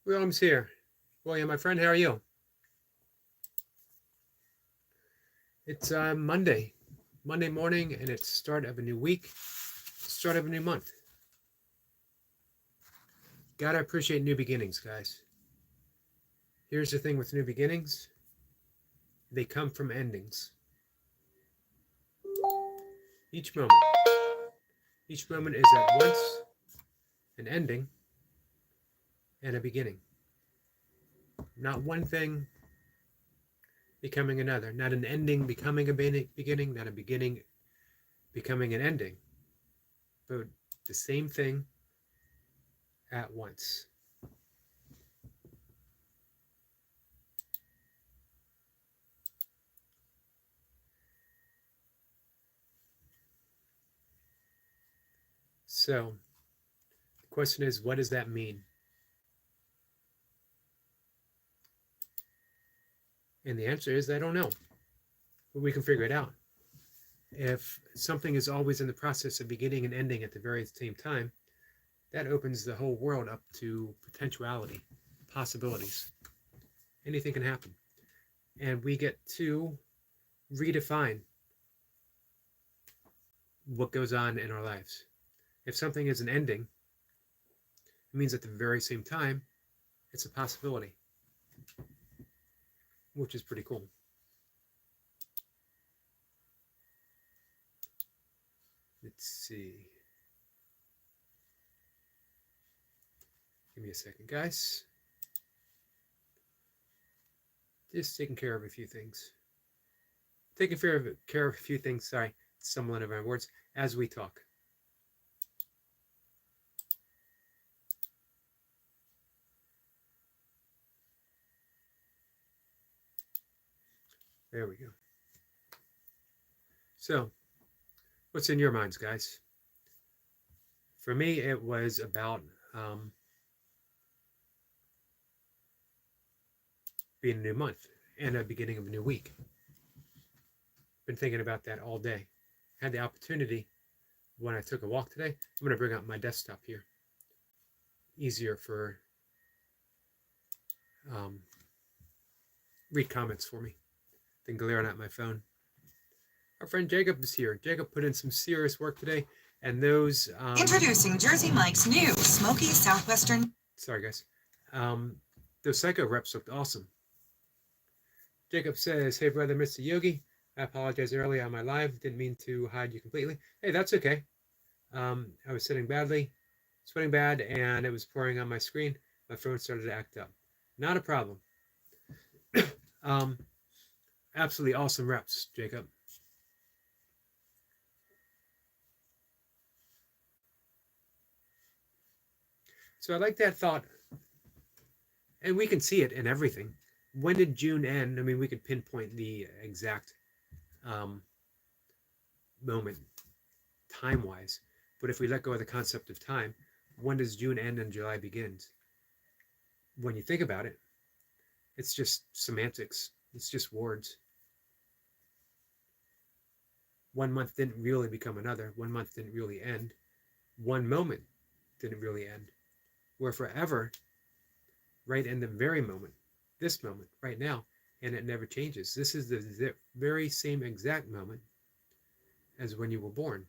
William's here. William, my friend, how are you? It's Monday morning, and it's start of a new week, start of a new month. Gotta appreciate new beginnings, guys. Here's the thing with new beginnings, they come from endings. Each moment, each moment is at once an ending and a beginning. Not one thing becoming another, not an ending becoming a beginning, not a beginning becoming an ending, but the same thing at once. So, the question is, what does that mean? And the answer is, I don't know, but we can figure it out. If something is always in the process of beginning and ending at the very same time, that opens the whole world up to potentiality, possibilities. Anything can happen. And we get to redefine what goes on in our lives. If something is an ending, it means at the very same time, it's a possibility, which is pretty cool. Let's see. Give me a second, guys. Just taking care of a few things. Taking care of a few things, sorry, stumbling over my words, as we talk. There we go. So, what's in your minds, guys? For me, it was about being a new month and a beginning of a new week. Been thinking about that all day. Had the opportunity when I took a walk today. I'm going to bring up my desktop here. Easier for read comments for me than glaring at my phone. Our friend Jacob is here. Jacob put in some serious work today, and those Introducing Jersey Mike's new smoky southwestern. Sorry, guys. Those psycho reps looked awesome. Jacob says, "Hey, brother, Mr. Yogi. I apologize earlier on my live. Didn't mean to hide you completely. Hey, that's okay. I was sitting badly, sweating bad, and it was pouring on my screen. My phone started to act up. Not a problem. um, absolutely awesome reps, Jacob. So I like that thought, and we can see it in everything. When did June end? I mean, we could pinpoint the exact moment time-wise, but if we let go of the concept of time, when does June end and July begins? When you think about it, it's just semantics. It's just words. One month didn't really become another. One month didn't really end. One moment didn't really end. We're forever right in the very moment, this moment, right now, and it never changes. This is the very same exact moment as when you were born.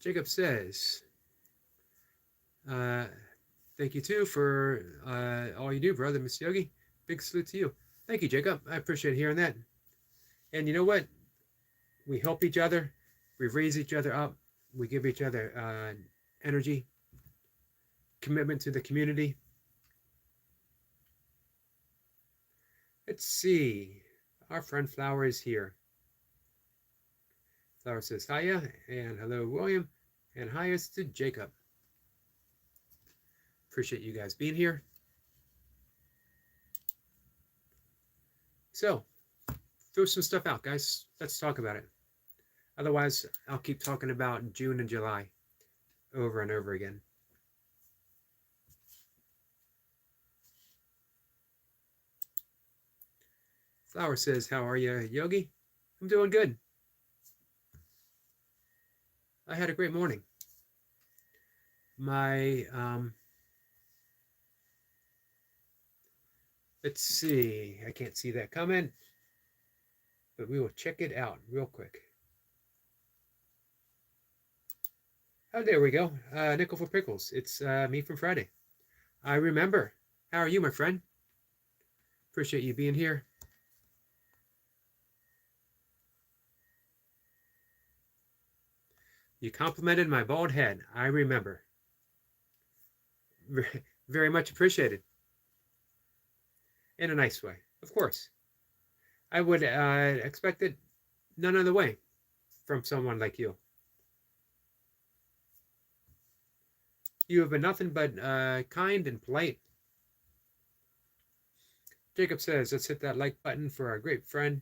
Jacob says, thank you too for all you do, brother, Miss Yogi. Big salute to you. Thank you, Jacob. I appreciate hearing that. And you know what? We help each other. We raise each other up. We give each other energy, commitment to the community. Let's see. Our friend Flower is here. Flower says hiya, and hello, William, and hiya to Jacob. Appreciate you guys being here. So, throw some stuff out, guys. Let's talk about it. Otherwise, I'll keep talking about June and July over and over again. Flower says, how are you, Yogi? I'm doing good. I had a great morning. My Let's see. I can't see that comment, but we will check it out real quick. Oh, there we go. Nickel for Pickles. It's me from Friday. I remember. How are you, my friend? Appreciate you being here. You complimented my bald head. I remember. Very much appreciated. In a nice way, of course. I would expect it none other way from someone like you. You have been nothing but kind and polite. Jacob says, let's hit that like button for our great friend,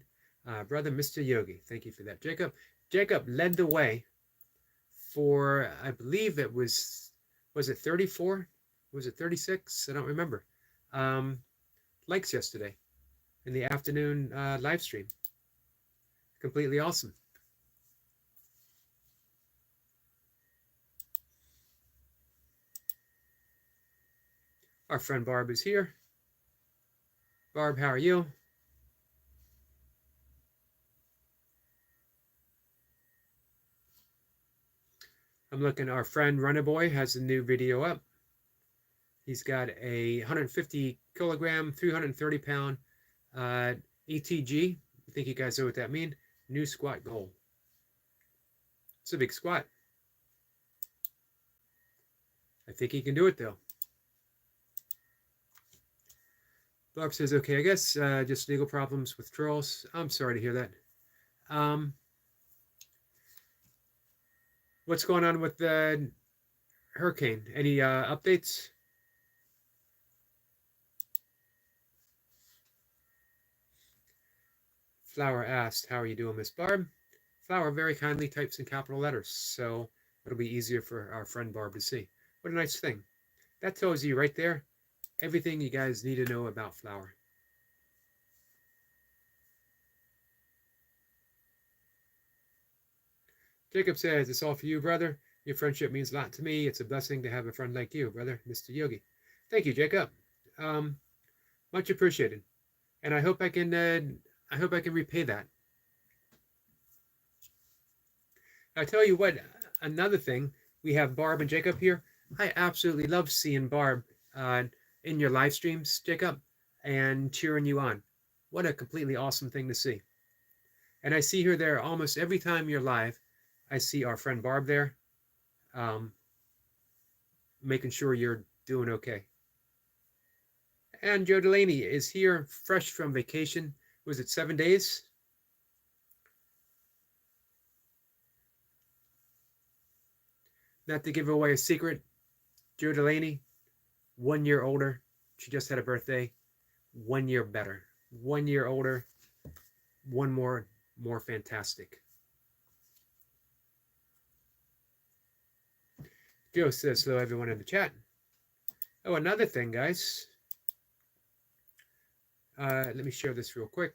brother Mr. Yogi. Thank you for that, Jacob. Jacob led the way for, I believe it was it 34? Was it 36? I don't remember. Likes yesterday in the afternoon live stream. Completely awesome. Our friend Barb is here. Barb, how are you? I'm looking, our friend Runner Boy has a new video up. He's got a 150 kilogram, 330 pound ETG. I think you guys know what that means. New squat goal. It's a big squat. I think he can do it though. Barb says, okay, I guess just legal problems with trolls. I'm sorry to hear that. What's going on with the hurricane? Any updates? Flower asked, how are you doing, Miss Barb? Flower very kindly types in capital letters, so it'll be easier for our friend Barb to see. What a nice thing. That tells you right there everything you guys need to know about Flower. Jacob says, it's all for you, brother. Your friendship means a lot to me. It's a blessing to have a friend like you, brother, Mr. Yogi. Thank you, Jacob. Much appreciated. And I hope I can repay that. I tell you what, another thing, we have Barb and Jacob here. I absolutely love seeing Barb in your live streams, Jacob, and cheering you on. What a completely awesome thing to see. And I see her there almost every time you're live. I see our friend Barb there, making sure you're doing okay. And Joe Delaney is here, fresh from vacation. Was it 7 days? Not to give away a secret, Joe Delaney, 1 year older. She just had a birthday. 1 year better. 1 year older. One more fantastic. Joe says hello, everyone in the chat. Oh, another thing, guys. Let me share this real quick.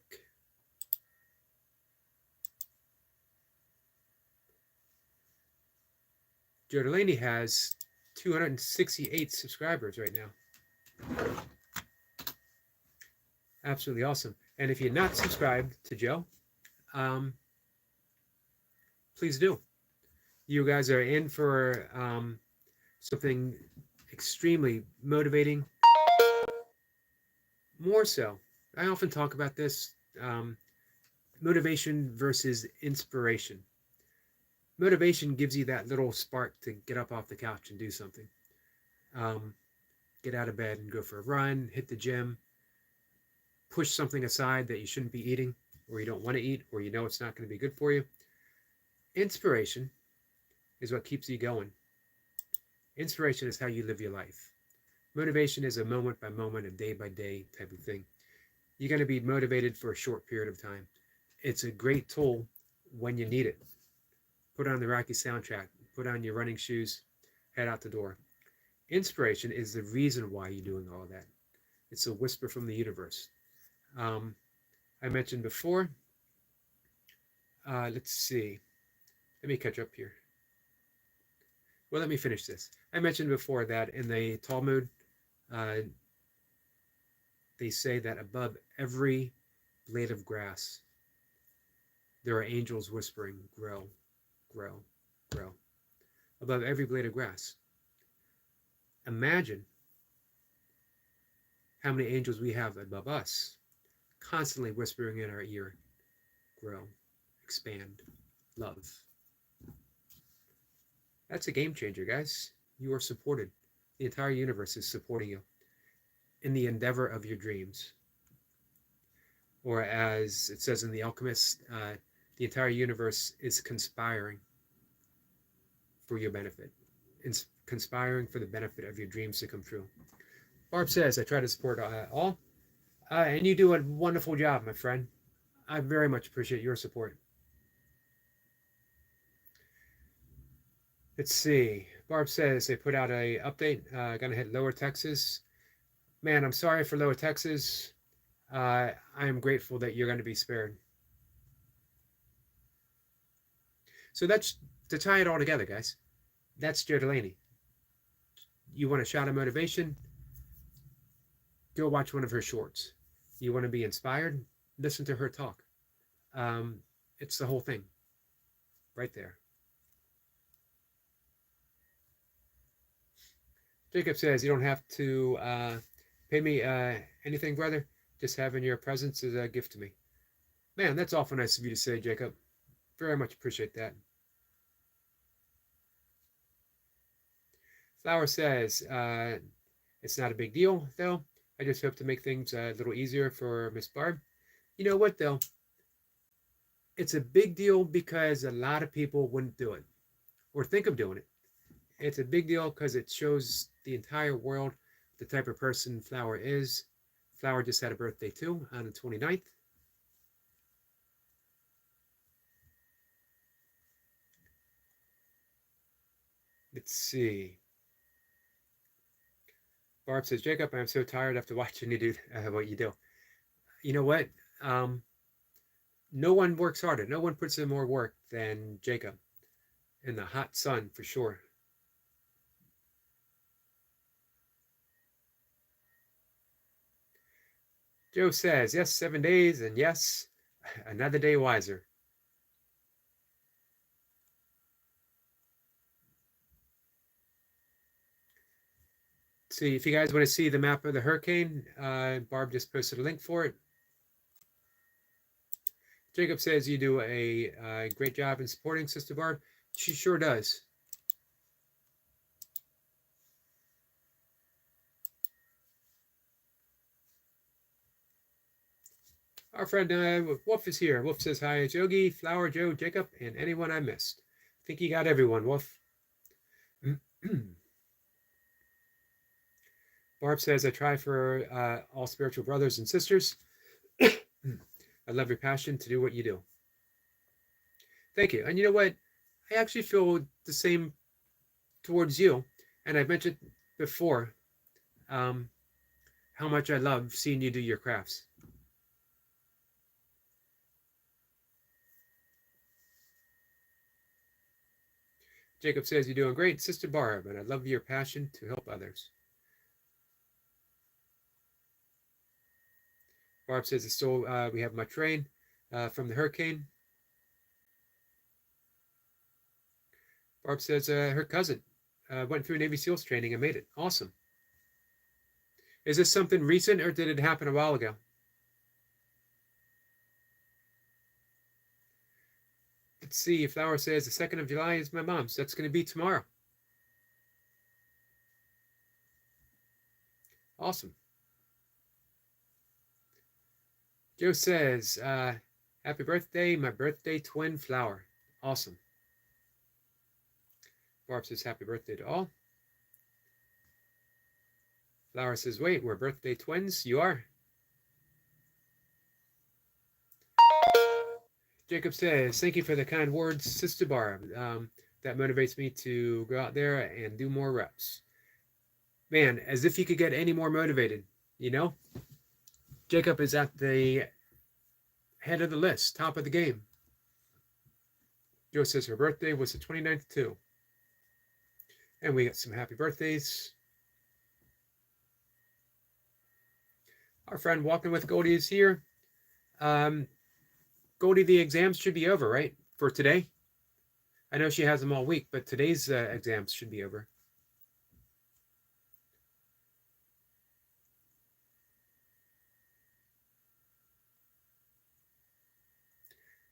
Joe Delaney has 268 subscribers right now. Absolutely awesome. And if you're not subscribed to Joe, please do. You guys are in for something extremely motivating. More so, I often talk about this, motivation versus inspiration. Motivation gives you that little spark to get up off the couch and do something. Get out of bed and go for a run, hit the gym, push something aside that you shouldn't be eating, or you don't want to eat, or you know it's not going to be good for you. Inspiration is what keeps you going. Inspiration is how you live your life. Motivation is a moment by moment, a day by day type of thing. You're going to be motivated for a short period of time. It's a great tool when you need it. Put on the Rocky soundtrack, put on your running shoes, head out the door. Inspiration is the reason why you're doing all that. It's a whisper from the universe. I mentioned before, let's see. Let me catch up here. Well, let me finish this. I mentioned before that in the Talmud, the they say that above every blade of grass, there are angels whispering, grow, grow, grow. Above every blade of grass. Imagine how many angels we have above us, constantly whispering in our ear, grow, expand, love. That's a game changer, guys. You are supported. The entire universe is supporting you in the endeavor of your dreams. Or as it says in The Alchemist, the entire universe is conspiring for your benefit. It's conspiring for the benefit of your dreams to come true. Barb says, I try to support all. And you do a wonderful job, my friend. I very much appreciate your support. Let's see. Barb says they put out a update. Gonna hit Lower Texas. Man, I'm sorry for Lower Texas. I am grateful that you're going to be spared. So that's to tie it all together, guys. That's Joe Delaney. You want a shot of motivation? Go watch one of her shorts. You want to be inspired? Listen to her talk. It's the whole thing right there. Jacob says, you don't have to pay me anything, brother. Just having your presence is a gift to me. Man, that's awful nice of you to say, Jacob. Very much appreciate that. Flower says, it's not a big deal, though. I just hope to make things a little easier for Miss Barb. You know what, though? It's a big deal because a lot of people wouldn't do it or think of doing it. It's a big deal because it shows the entire world the type of person Flower is. Flower just had a birthday, too, on the 29th. Let's see. Barb says, Jacob, I'm so tired after watching you do what you do. You know what? No one works harder. No one puts in more work than Jacob in the hot sun, for sure. Joe says, yes, 7 days, and yes, another day wiser. See, if you guys want to see the map of the hurricane, Barb just posted a link for it. Jacob says you do a great job in supporting Sister Barb. She sure does. Our friend Wolf is here. Wolf says hi. It's Yogi, Flower, Joe, Jacob, and anyone I missed. I think you got everyone, Wolf. Barb says, I try for all spiritual brothers and sisters. I love your passion to do what you do. Thank you. And you know what? I actually feel the same towards you. And I've mentioned before how much I love seeing you do your crafts. Jacob says, you're doing great, Sister Barb, and I love your passion to help others. Barb says, it's still, we have much rain from the hurricane. Barb says her cousin went through Navy SEALs training and made it. Awesome. Is this something recent or did it happen a while ago? Let's see. Flower says the 2nd of July is my mom's. That's going to be tomorrow. Awesome. Joe says, happy birthday, my birthday twin Flower. Awesome. Barb says, happy birthday to all. Flower says, wait, we're birthday twins? You are? Jacob says, thank you for the kind words, Sister Barb. That motivates me to go out there and do more reps. Man, as if you could get any more motivated, you know? Jacob is at the head of the list, top of the game. Joe says her birthday was the 29th too. And we got some happy birthdays. Our friend Walking with Goldie is here. Goldie, the exams should be over, right? For today? I know she has them all week, but today's exams should be over.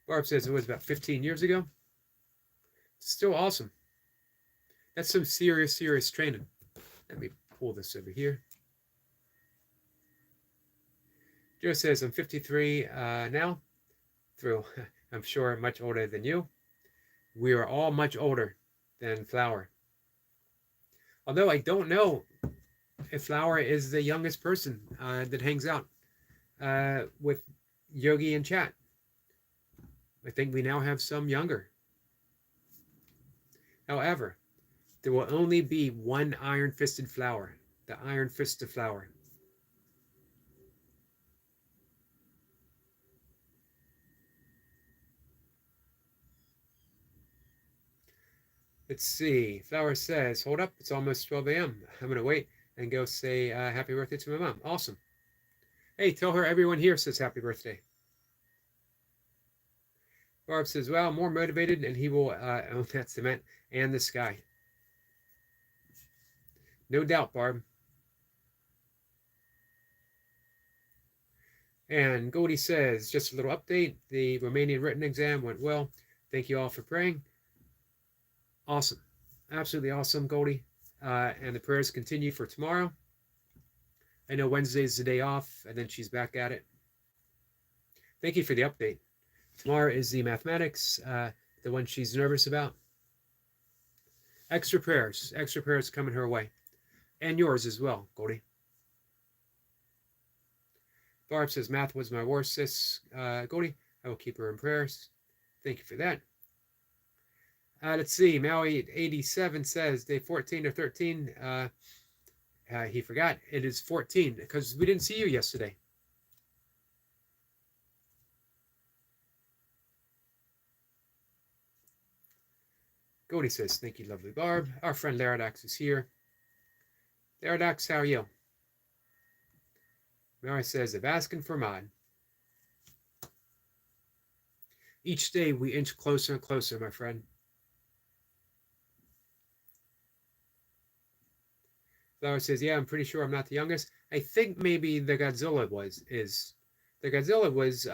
Barb says it was about 15 years ago. Still awesome. That's some serious, serious training. Let me pull this over here. Joe says, I'm 53 now. Through, I'm sure, much older than you. We are all much older than Flower. Although I don't know if Flower is the youngest person that hangs out with Yogi in chat. I think we now have some younger. However, there will only be one iron-fisted Flower, the Iron Fist of Flower. Let's see. Flower says, hold up, it's almost 12 a.m. I'm going to wait and go say happy birthday to my mom. Awesome. Hey, tell her everyone here says happy birthday. Barb says, well, more motivated, and he will own that cement and the sky. No doubt, Barb. And Goldie says, just a little update. The Romanian written exam went well. Thank you all for praying. Awesome. Absolutely awesome, Goldie. And the prayers continue for tomorrow. I know Wednesday's the day off, and then she's back at it. Thank you for the update. Tomorrow is the mathematics, the one she's nervous about. Extra prayers coming her way. And yours as well, Goldie. Barb says, math was my worst, sis. Goldie, I will keep her in prayers. Thank you for that. Let's see. Maui87 says, day 14 or 13. He forgot. It is 14 because we didn't see you yesterday. Goldie says, thank you, lovely Barb. Our friend Laradox is here. Laradox, how are you? Mary says, I'm asking for mod. Each day we inch closer and closer, my friend. Flower says, yeah, I'm pretty sure I'm not the youngest. I think maybe the Godzilla is. The Godzilla was,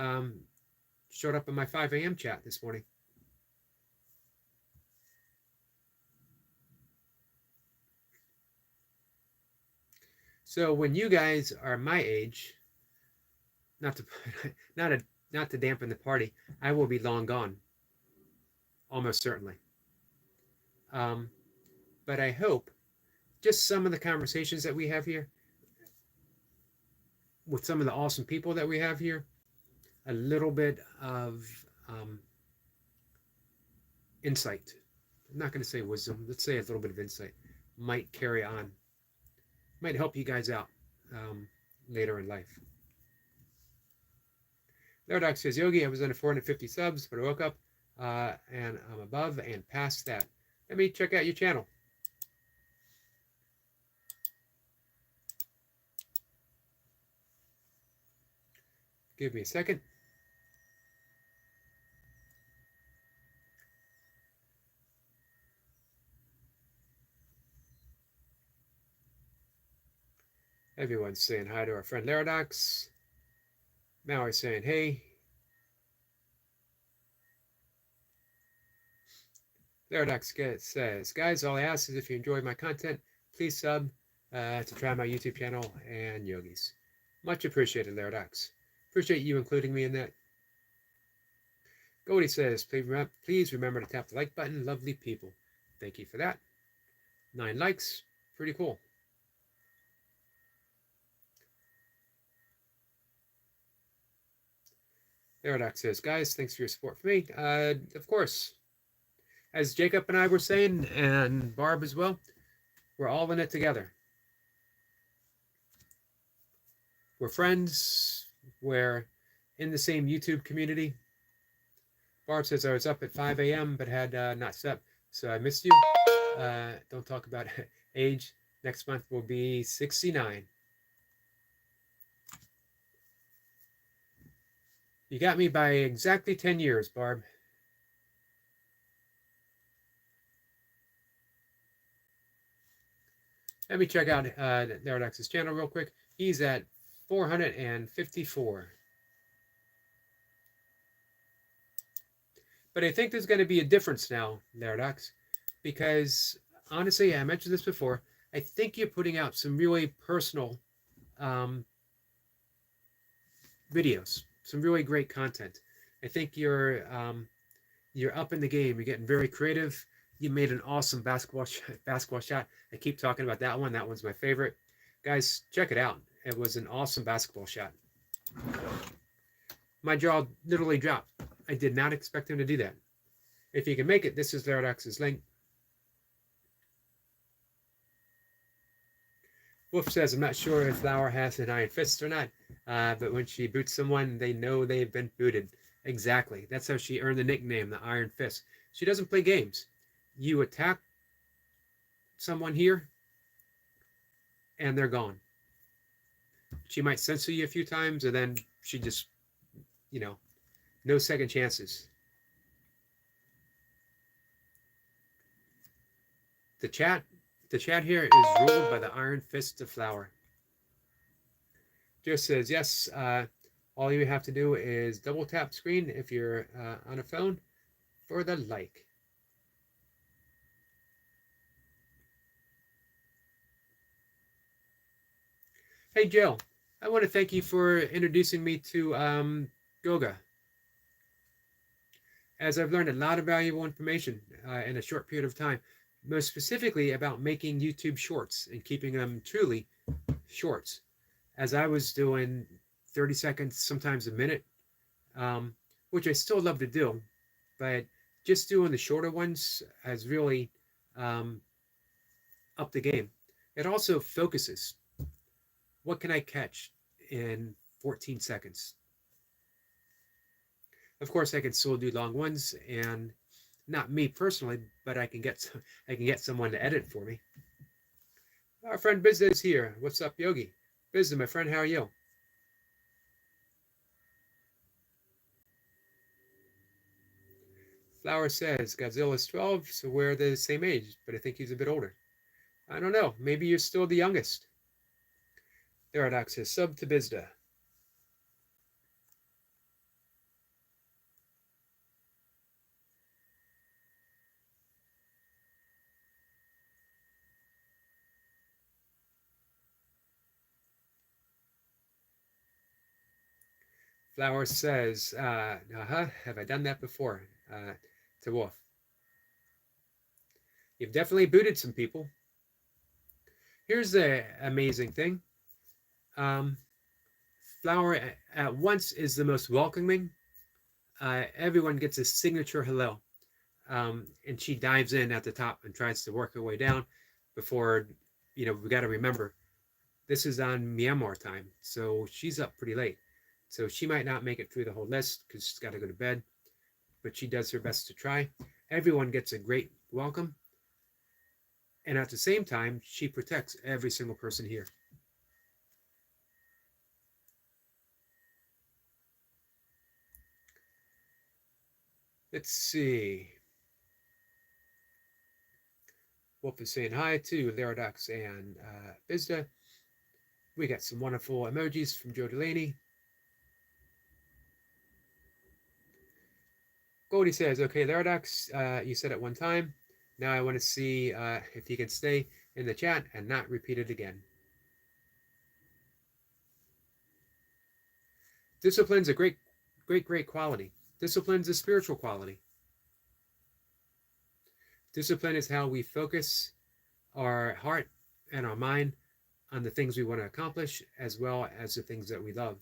showed up in my 5 a.m. chat this morning. So when you guys are my age, not to dampen the party, I will be long gone. Almost certainly. But I hope just some of the conversations that we have here with some of the awesome people that we have here, a little bit of insight. I'm not going to say wisdom. Let's say a little bit of insight might carry on, might help you guys out later in life. Laradox says, Yogi, I was under 450 subs, but I woke up and I'm above and past that. Let me check out your channel. Give me a second. Everyone's saying hi to our friend Laradox. Mallory's saying hey. Laradox says, guys, all I ask is if you enjoy my content, please sub to try my YouTube channel and Yogi's. Much appreciated, Laradox. Appreciate you including me in that. Goldie says, please remember to tap the like button. Lovely people. Thank you for that. 9 likes. Pretty cool. Laradox says, guys, thanks for your support for me. Of course. As Jacob and I were saying, and Barb as well, we're all in it together. We're friends. We're in the same YouTube community. Barb says I was up at 5 a.m. but had not slept, so I missed you. Don't talk about age. Next month will be 69. You got me by exactly 10 years, Barb. Let me check out Neurodox's channel real quick. He's at 454. But I think there's going to be a difference now, Neurodox, because honestly, I mentioned this before, I think you're putting out some really personal videos, some really great content. I think you're up in the game. You're getting very creative. You made an awesome basketball shot. I keep talking about that one. That one's my favorite. Guys, check it out. It was an awesome basketball shot. My jaw literally dropped. I did not expect him to do that. If you can make it, this is Laradox's link. Wolf says, I'm not sure if Flower has an iron fist or not, but when she boots someone, they know they've been booted. Exactly. That's how she earned the nickname, the Iron Fist. She doesn't play games. You attack someone here, and they're gone. She might censor you a few times, and then she just, no second chances. The chat here is ruled by the Iron Fist of Flower. Joe says, yes, all you have to do is double tap screen if you're on a phone for the like. Hey, Jill, I want to thank you for introducing me to yoga. As I've learned a lot of valuable information in a short period of time, most specifically about making YouTube shorts and keeping them truly shorts. As I was doing 30 seconds, sometimes a minute, which I still love to do, but just doing the shorter ones has really upped the game. It also focuses. What can I catch in 14 seconds? Of course, I can still do long ones, and not me personally, but I can get someone to edit for me. Our friend Bizza is here. What's up, Yogi? Bizza, my friend, how are you? Flower says Godzilla's 12, so we're the same age, but I think he's a bit older. I don't know. Maybe you're still the youngest. Therodox says sub to Bizda. Flower says, have I done that before? To Wolf. You've definitely booted some people. Here's the amazing thing. Flower at once is the most welcoming. Everyone gets a signature hello. And she dives in at the top and tries to work her way down before, we got to remember, this is on Myanmar time, so she's up pretty late. So she might not make it through the whole list because she's got to go to bed, but she does her best to try. Everyone gets a great welcome. And at the same time, she protects every single person here. Let's see. Wolf is saying hi to Laradox and Bizda. We got some wonderful emojis from Joe Delaney. Goldie says, okay, Laradox, you said it one time. Now I want to see if you can stay in the chat and not repeat it again. Discipline's a great quality. Discipline's a spiritual quality. Discipline is how we focus our heart and our mind on the things we want to accomplish, as well as the things that we love.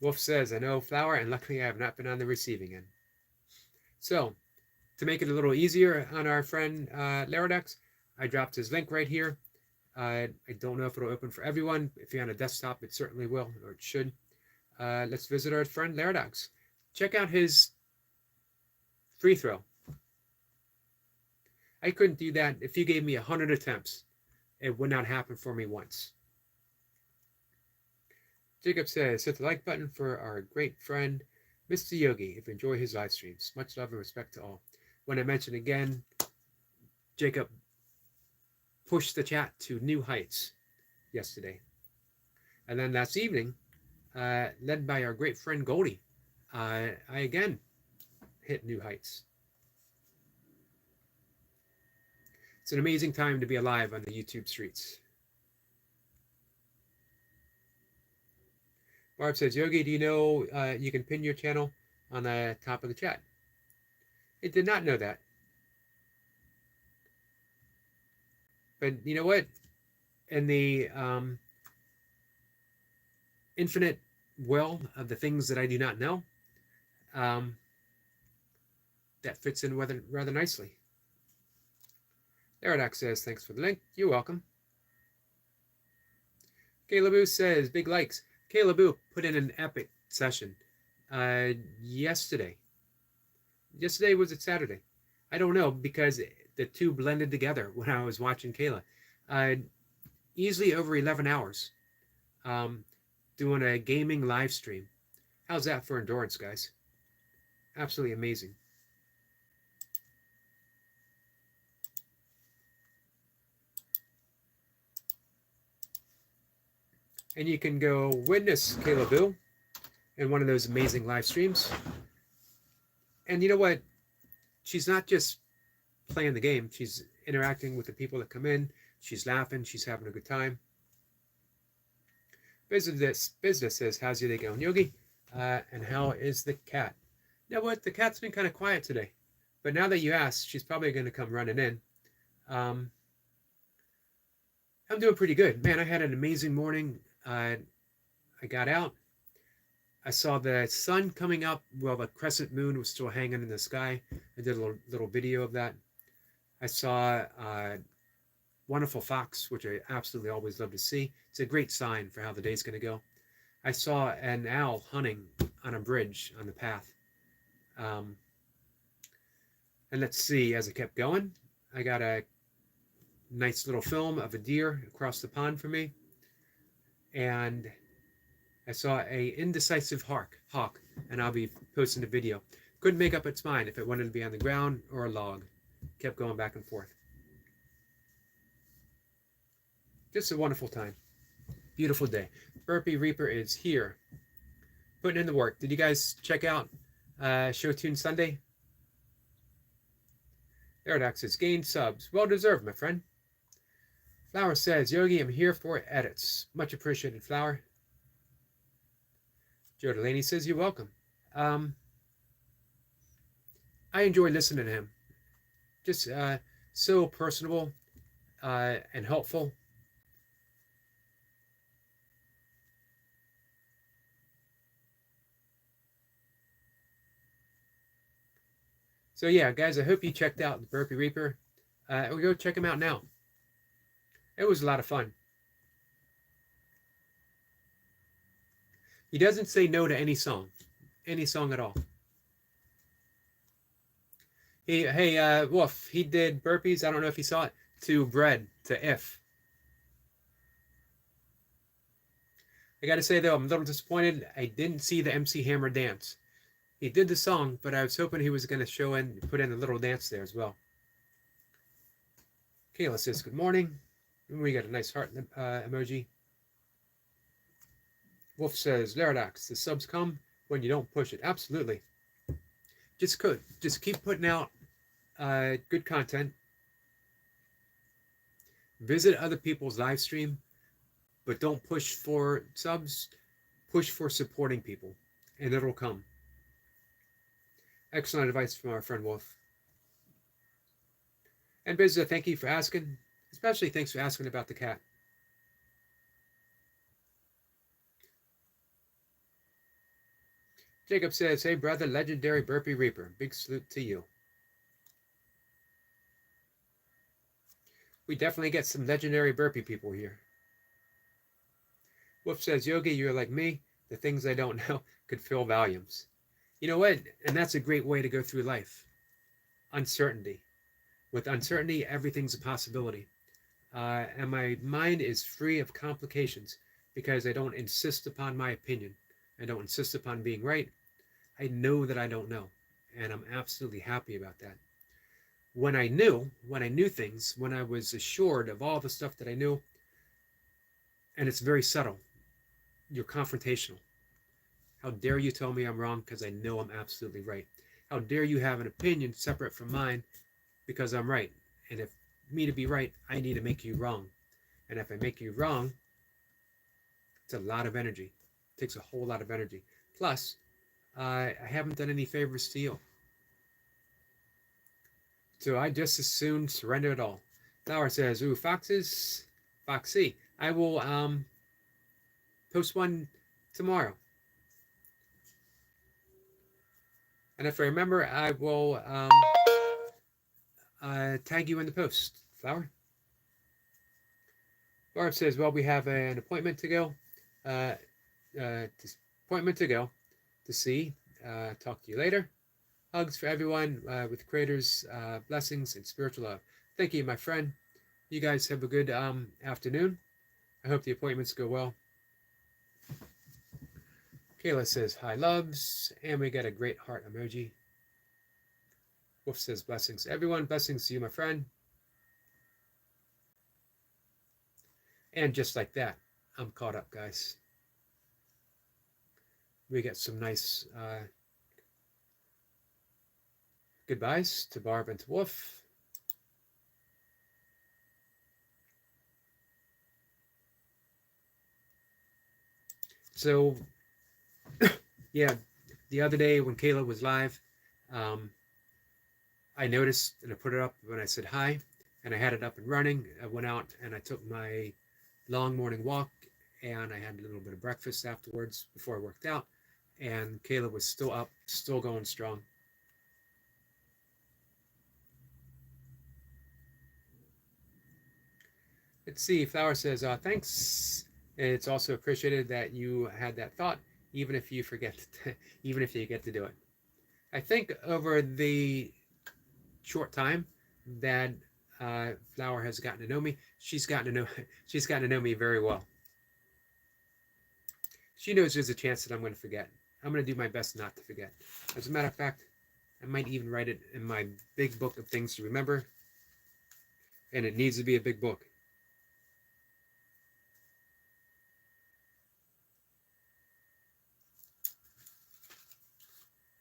Wolf says, I know Flower, and luckily I have not been on the receiving end. So, to make it a little easier on our friend Laradox, I dropped his link right here. I don't know if it'll open for everyone. If you're on a desktop, it certainly will, or it should. Let's visit our friend Laradox. Check out his free throw. I couldn't do that. If you gave me 100 attempts, it would not happen for me once. Jacob says, hit the like button for our great friend, Mr. Yogi, if you enjoy his live streams. Much love and respect to all. When I mention again, Jacob pushed the chat to new heights yesterday. And then last evening, led by our great friend Goldie, I again hit new heights. It's an amazing time to be alive on the YouTube streets. Barb says, Yogi, do you know you can pin your channel on the top of the chat? I did not know that. But you know what? In the infinite well of the things that I do not know, that fits in rather nicely. Eric says, thanks for the link. You're welcome. Caleboo says, big likes. Caleboo put in an epic session yesterday. Yesterday, was it Saturday? I don't know, because the two blended together when I was watching Kayla. Easily over 11 hours doing a gaming live stream. How's that for endurance, guys? Absolutely amazing. And you can go witness Kayla Boo in one of those amazing live streams. And you know what? She's not just playing the game. She's interacting with the people that come in. She's laughing. She's having a good time. Business says, how's your day going, Yogi? And how is the cat? You know what? The cat's been kind of quiet today. But now that you asked, she's probably going to come running in. I'm doing pretty good. Man, I had an amazing morning. I got out. I saw the sun coming up while the crescent moon was still hanging in the sky. I did a little video of that. I saw a wonderful fox, which I absolutely always love to see. It's a great sign for how the day's going to go. I saw an owl hunting on a bridge on the path. And let's see, as I kept going, I got a nice little film of a deer across the pond for me. And I saw a indecisive hawk, and I'll be posting a video. Couldn't make up its mind if it wanted to be on the ground or a log. Kept going back and forth. Just a wonderful time. Beautiful day. Burpee Reaper is here, putting in the work. Did you guys check out Show Tune Sunday? Eric says, gained subs. Well deserved, my friend. Flower says, Yogi, I'm here for edits. Much appreciated, Flower. Joe Delaney says, you're welcome. I enjoy listening to him. Just so personable and helpful. So yeah, guys, I hope you checked out the Burpee Reaper. We'll go check him out now. It was a lot of fun. He doesn't say no to any song at all. Hey, Wolf, he did burpees. I don't know if you saw it. To Bread, to If. I got to say, though, I'm a little disappointed. I didn't see the MC Hammer dance. He did the song, but I was hoping he was going to put in a little dance there as well. Kayla says, good morning. We got a nice heart emoji. Wolf says, Laradox, the subs come when you don't push it. Absolutely. Just keep putting out good content. Visit other people's live stream, but don't push for subs. Push for supporting people, and it'll come. Excellent advice from our friend Wolf. And Bizza, thank you for asking. Especially thanks for asking about the cat. Jacob says, hey brother, legendary Burpee Reaper. Big salute to you. We definitely get some legendary burpee people here. Wolf says, Yogi, you're like me. The things I don't know could fill volumes. You know what? And that's a great way to go through life. Uncertainty. With uncertainty, everything's a possibility. And my mind is free of complications because I don't insist upon my opinion. I don't insist upon being right. I know that I don't know. And I'm absolutely happy about that. When I knew things, when I was assured of all the stuff that I knew, and it's very subtle, you're confrontational. How dare you tell me I'm wrong because I know I'm absolutely right? How dare you have an opinion separate from mine because I'm right? And if me to be right, I need to make you wrong. And if I make you wrong, it's a lot of energy. It takes a whole lot of energy. Plus, I haven't done any favors to you. So I just as soon surrender it all. Flower says, ooh, foxes, foxy. I will post one tomorrow. And if I remember, I will tag you in the post, Flower. Barb says, well, we have an appointment to go. Appointment to go to see. Talk to you later. Hugs for everyone with creators, blessings, and spiritual love. Thank you, my friend. You guys have a good afternoon. I hope the appointments go well. Kayla says, hi, loves. And we got a great heart emoji. Wolf says, blessings. Everyone, blessings to you, my friend. And just like that, I'm caught up, guys. We got some nice goodbyes to Barb and to Wolf. So, yeah, the other day when Kayla was live, I noticed and I put it up when I said hi, and I had it up and running. I went out and I took my long morning walk, and I had a little bit of breakfast afterwards before I worked out, and Kayla was still up, still going strong. Let's see, Flower says, thanks. It's also appreciated that you had that thought, even if you forget to, even if you get to do it. I think over the short time that Flower has gotten to know me, she's gotten to know me very well. She knows there's a chance that I'm going to forget. I'm going to do my best not to forget. As a matter of fact, I might even write it in my big book of things to remember. And it needs to be a big book.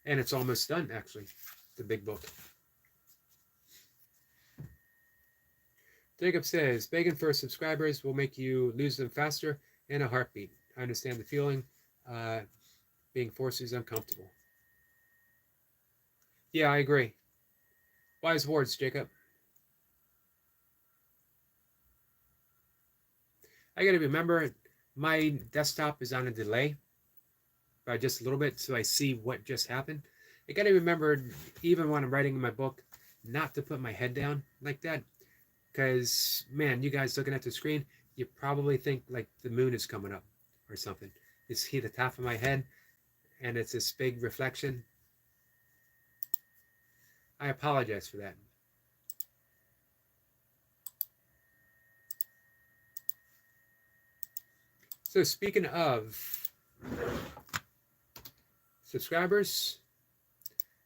And it's almost done, actually, the big book. Jacob says, begging for subscribers will make you lose them faster in a heartbeat. I understand the feeling. Being forced is uncomfortable. Yeah, I agree. Wise words, Jacob. I got to remember my desktop is on a delay by just a little bit, so I see what just happened. I got to remember, even when I'm writing my book, not to put my head down like that. Because, man, you guys looking at the screen, you probably think like the moon is coming up or something. You see the top of my head, and it's this big reflection. I apologize for that. So speaking of subscribers,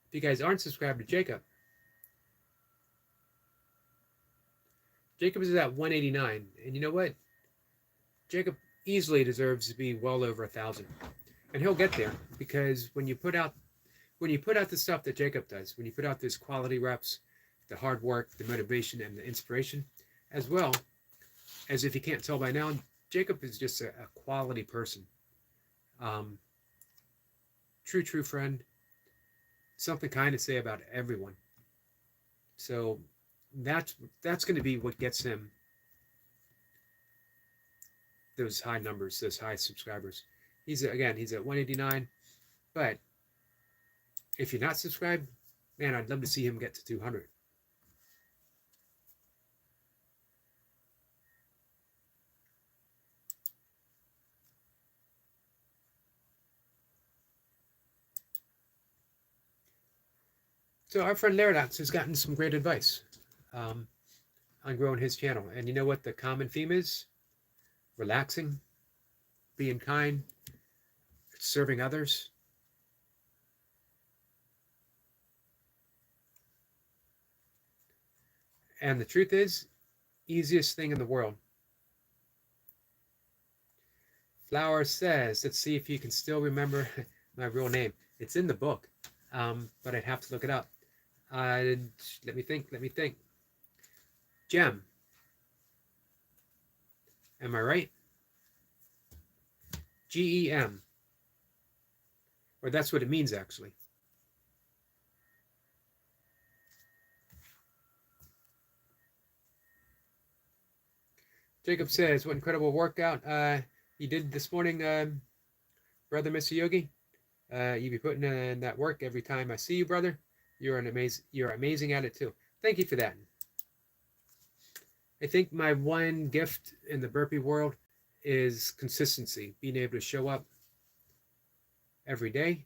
if you guys aren't subscribed to Jacob is at 189, and you know what? Jacob easily deserves to be well over 1,000, and he'll get there, because when you put out the stuff that Jacob does, when you put out those quality reps, the hard work, the motivation, and the inspiration, as well as, if you can't tell by now, Jacob is just a quality person. True friend. Something kind to say about everyone. So that's going to be what gets him those high numbers, those high subscribers. He's at 189, but if you're not subscribed, man, I'd love to see him get to 200. So our friend Laradox has gotten some great advice. on growing his channel. And you know what the common theme is? Relaxing, being kind, serving others. And the truth is, easiest thing in the world. Flower says, let's see if you can still remember my real name. It's in the book, but I'd have to look it up. Let me think. Gem. Am I right? Gem. Or that's what it means, actually. Jacob says, what incredible workout you did this morning, brother Mr. Yogi. You be putting in that work every time I see you, brother. You're amazing at it too. Thank you for that. I think my one gift in the burpee world is consistency, being able to show up every day.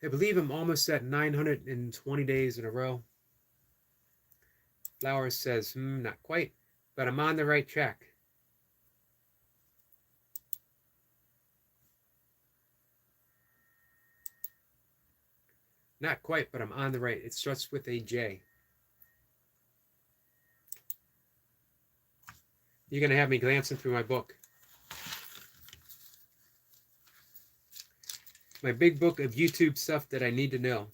I believe I'm almost at 920 days in a row. Flowers says, not quite, but I'm on the right track. Not quite, but I'm on the right. It starts with a J. You're going to have me glancing through my book. My big book of YouTube stuff that I need to know.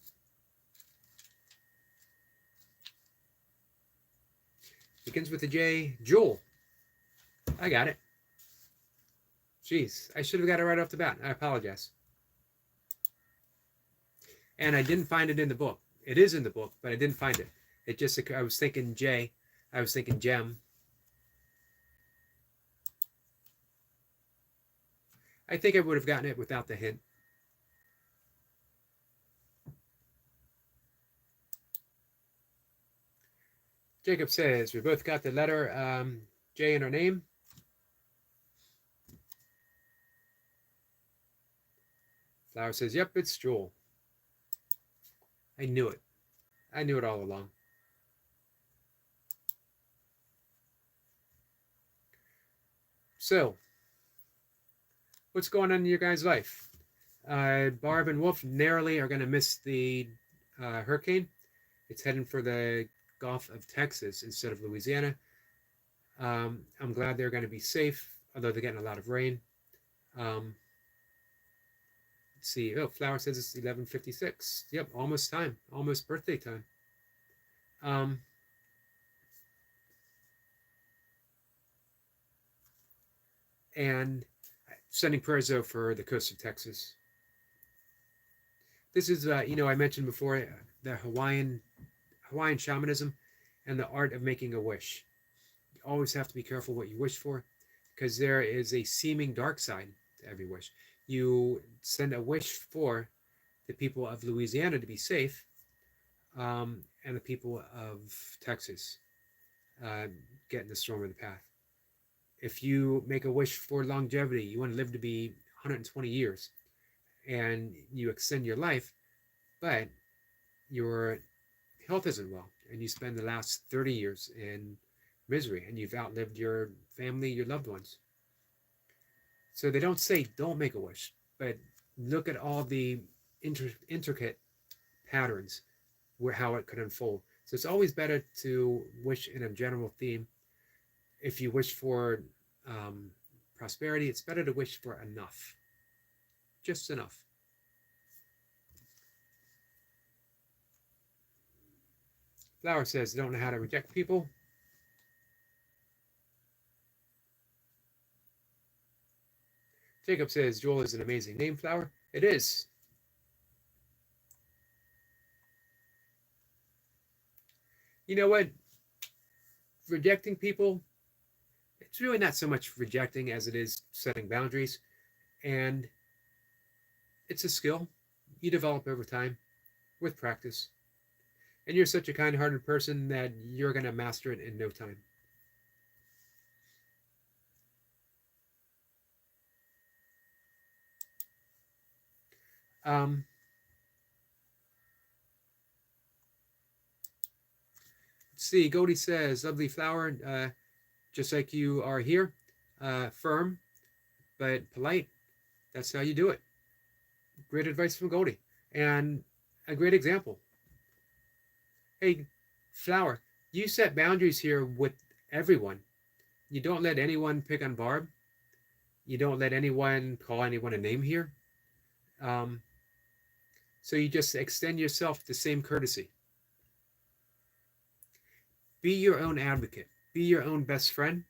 Begins with a J. Jewel. I got it. Jeez, I should have got it right off the bat. I apologize. And I didn't find it in the book. It is in the book, but I didn't find it. It just, I was thinking J. I was thinking gem. I think I would have gotten it without the hint. Jacob says, we both got the letter J in our name. Flower says, yep, it's Jewel. I knew it. I knew it all along. So, what's going on in your guys' life? Barb and Wolf narrowly are going to miss the hurricane. It's heading for the Gulf of Texas instead of Louisiana. I'm glad they're going to be safe, although they're getting a lot of rain. Let's see. Oh, Flower says it's 11:56. Yep, almost time. Almost birthday time. And sending prayers though for the coast of Texas. This is, I mentioned before the Hawaiian shamanism and the art of making a wish. You always have to be careful what you wish for, because there is a seeming dark side to every wish. You send a wish for the people of Louisiana to be safe, and the people of Texas get in the storm of the path. If you make a wish for longevity, you want to live to be 120 years, and you extend your life, but your health isn't well, and you spend the last 30 years in misery, and you've outlived your family, your loved ones. So they don't say don't make a wish, but look at all the intricate patterns where how it could unfold. So it's always better to wish in a general theme. If you wish for prosperity, it's better to wish for enough, just enough. Flower says, don't know how to reject people. Jacob says, Joel is an amazing name, Flower. It is. You know what? Rejecting people, it's really not so much rejecting as it is setting boundaries. And it's a skill you develop over time with practice. And you're such a kind-hearted person that you're going to master it in no time. Let's Let's see. Goldie says, lovely flower, just like you are here, firm but polite. That's how you do it. Great advice from Goldie, and a great example. Hey, flower, you set boundaries here with everyone. You don't let anyone pick on Barb. You don't let anyone call anyone a name here. Um, so you just extend yourself the same courtesy. Be your own advocate. Be your own best friend.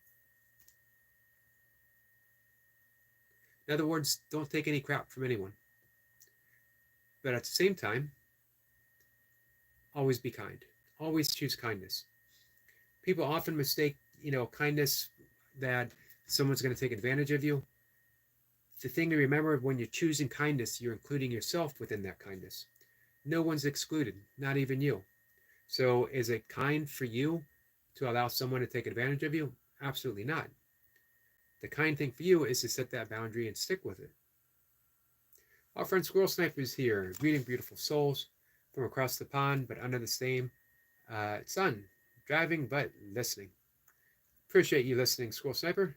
In other words, don't take any crap from anyone. But at the same time, always be kind. Always choose kindness. People often mistake, kindness that someone's going to take advantage of you. The thing to remember, when you're choosing kindness, you're including yourself within that kindness. No one's excluded, not even you. So is it kind for you to allow someone to take advantage of you? Absolutely not. The kind thing for you is to set that boundary and stick with it. Our friend Squirrel Sniper is here, greeting beautiful souls from across the pond, but under the same sun, driving but listening. Appreciate you listening, Squirrel Sniper.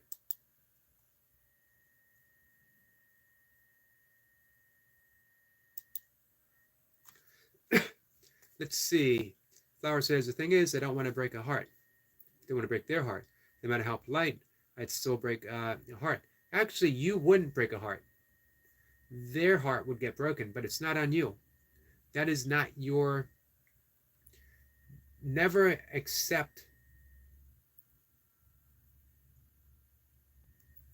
Let's see. Flower says, the thing is, I don't want to break a heart. I don't want to break their heart. No matter how polite, I'd still break a heart. Actually, you wouldn't break a heart. Their heart would get broken, but it's not on you. That is not your... Never accept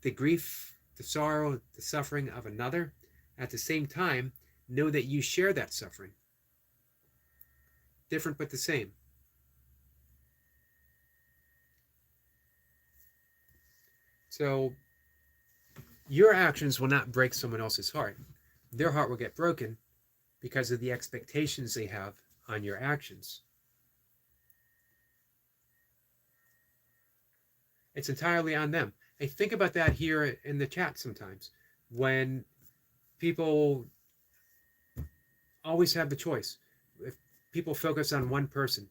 the grief, the sorrow, the suffering of another. At the same time, know that you share that suffering. Different but the same. So your actions will not break someone else's heart. Their heart will get broken because of the expectations they have on your actions. It's entirely on them. I think about that here in the chat sometimes, when people always have the choice. If people focus on one person,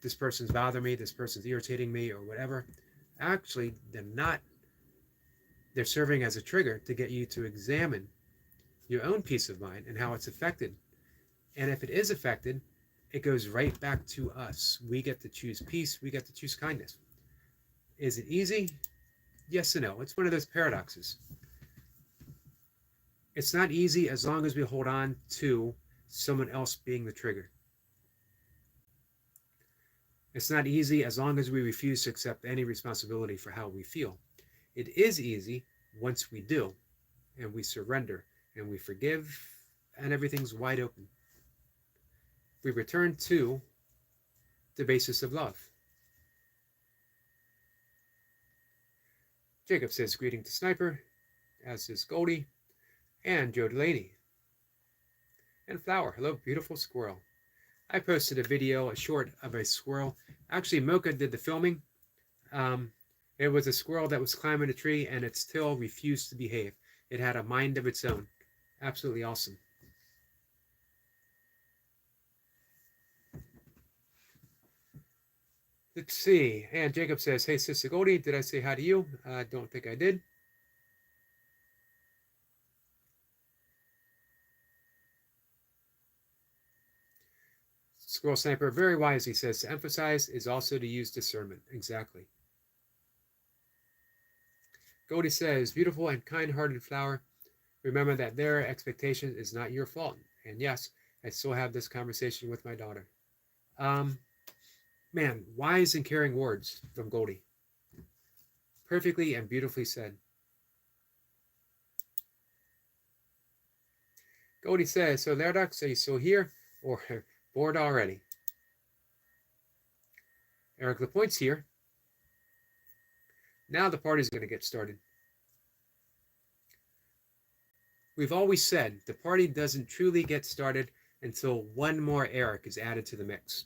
this person's bothering me, this person's irritating me, or whatever, actually they're serving as a trigger to get you to examine your own peace of mind and how it's affected. And if it is affected, it goes right back to us. We get to choose peace. We get to choose kindness. Is it easy? Yes and no. It's one of those paradoxes. It's not easy as long as we hold on to someone else being the trigger. It's not easy as long as we refuse to accept any responsibility for how we feel. It is easy once we do, and we surrender, and we forgive, and everything's wide open. We return to the basis of love. Jacob says, greeting to Sniper, as is Goldie, and Joe Delaney. And Flower, hello, beautiful squirrel. I posted a video, a short of a squirrel. Actually, Mocha did the filming. It was a squirrel that was climbing a tree, and it still refused to behave. It had a mind of its own. Absolutely awesome. Let's see. And Jacob says, hey, Sister Goldie, did I say hi to you? I don't think I did. Squirrel Sniper, very wise, he says, to emphasize is also to use discernment. Exactly. Goldie says, beautiful and kind-hearted flower. Remember that their expectation is not your fault. And yes, I still have this conversation with my daughter. Man, wise and caring words from Goldie. Perfectly and beautifully said. Goldie says, so Lerdox, are you still here or bored already? Eric LaPointe's here. Now the party's going to get started. We've always said the party doesn't truly get started until one more Eric is added to the mix.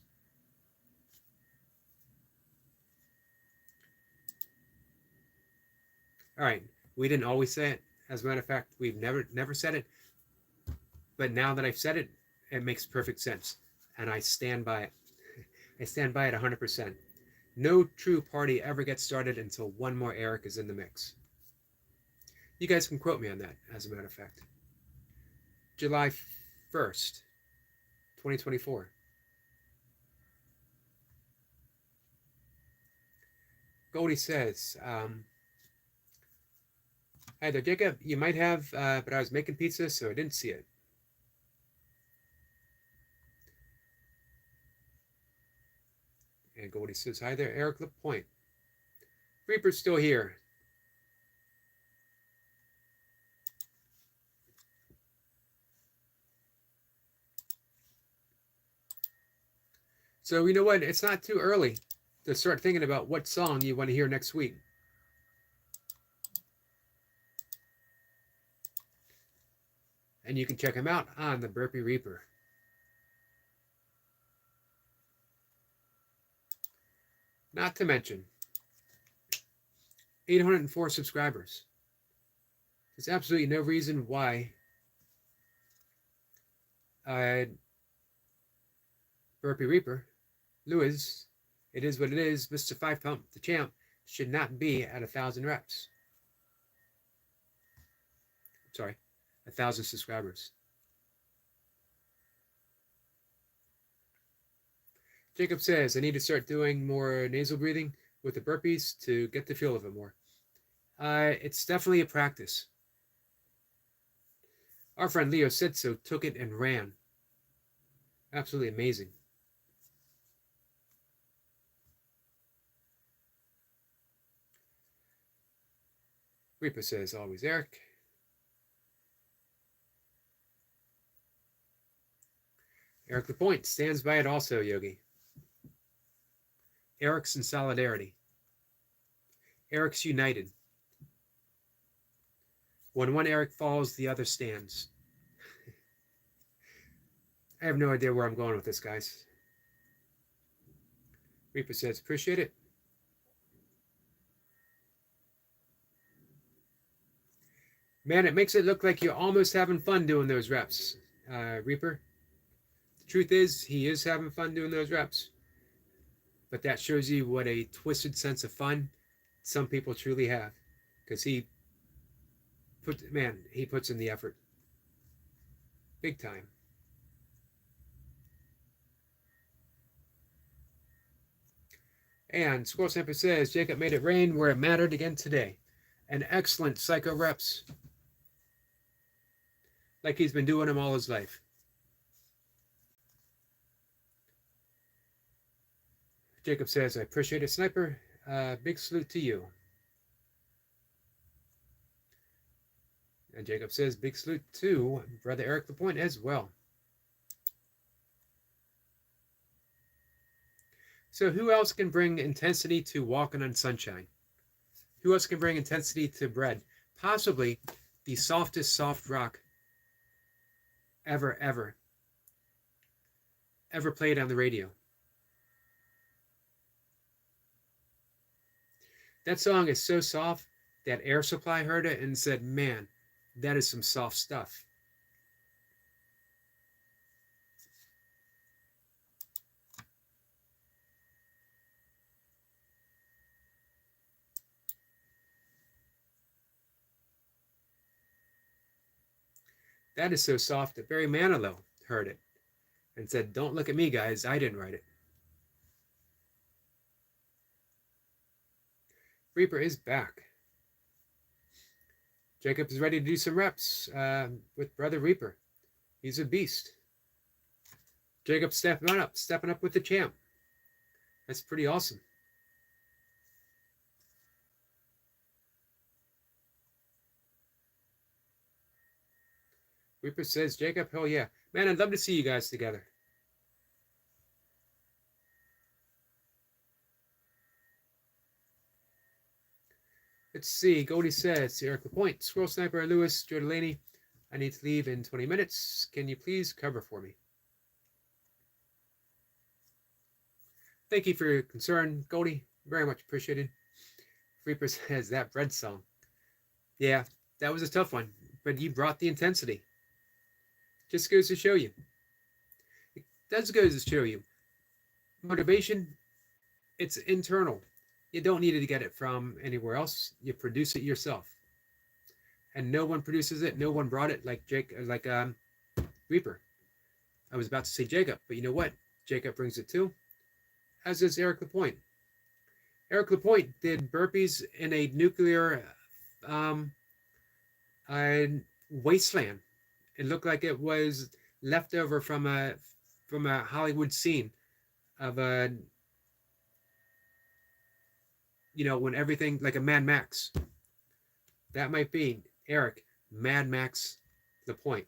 All right, we didn't always say it. As a matter of fact, we've never said it. But now that I've said it, it makes perfect sense. And I stand by it. I stand by it 100%. No true party ever gets started until one more Eric is in the mix. You guys can quote me on that, as a matter of fact. July 1st, 2024. Goldie says, hi there, Jacob. You might have, but I was making pizza, so I didn't see it. And Goldie says, hi there, Eric LaPointe. Reaper's still here. So you know what? It's not too early to start thinking about what song you want to hear next week. And you can check him out on the Burpee Reaper. Not to mention, 804 subscribers. There's absolutely no reason why Burpee Reaper, Lewis, it is what it is, Mr. 5 Pump, the champ, should not be at 1,000 reps. Sorry, 1,000 subscribers. Jacob says, I need to start doing more nasal breathing with the burpees to get the feel of it more. It's definitely a practice. Our friend Leo said so, took it and ran. Absolutely amazing. Reaper says, always Eric. Eric LaPointe stands by it also, Yogi. Eric's in solidarity. Eric's united. When one Eric falls, the other stands. I have no idea where I'm going with this, guys. Reaper says, appreciate it. Man, it makes it look like you're almost having fun doing those reps, Reaper. The truth is, he is having fun doing those reps. But that shows you what a twisted sense of fun some people truly have. Because he puts in the effort. Big time. And Squirrel Stamper says, Jacob made it rain where it mattered again today. An excellent psycho reps. Like he's been doing them all his life. Jacob says, I appreciate it, Sniper. Big salute to you. And Jacob says, big salute to Brother Eric LaPointe as well. So who else can bring intensity to Walking on Sunshine? Who else can bring intensity to Bread? Possibly the softest soft rock ever played on the radio. That song is so soft that Air Supply heard it and said, man, that is some soft stuff. That is so soft that Barry Manilow heard it and said, don't look at me, guys. I didn't write it. Reaper is back. Jacob is ready to do some reps with Brother Reaper. He's a beast. Jacob stepping up with the champ. That's pretty awesome. Reaper says, Jacob, hell yeah. Man, I'd love to see you guys together. Let's see. Goldie says, Eric LaPointe, Squirrel Sniper, Lewis, Joe Delaney. I need to leave in 20 minutes. Can you please cover for me? Thank you for your concern, Goldie. Very much appreciated. Reaper says, that Bread song. Yeah, that was a tough one, but you brought the intensity. Just goes to show you. It does go to show you. Motivation, it's internal. You don't need to get it from anywhere else. You produce it yourself. And no one produces it. No one brought it like Reaper. I was about to say Jacob, but you know what? Jacob brings it too, as does Eric Lapointe. Eric Lapointe did burpees in a nuclear um, wasteland. It looked like it was leftover from a Hollywood scene of a when everything like a Mad Max. That might be Eric Mad Max Lapointe.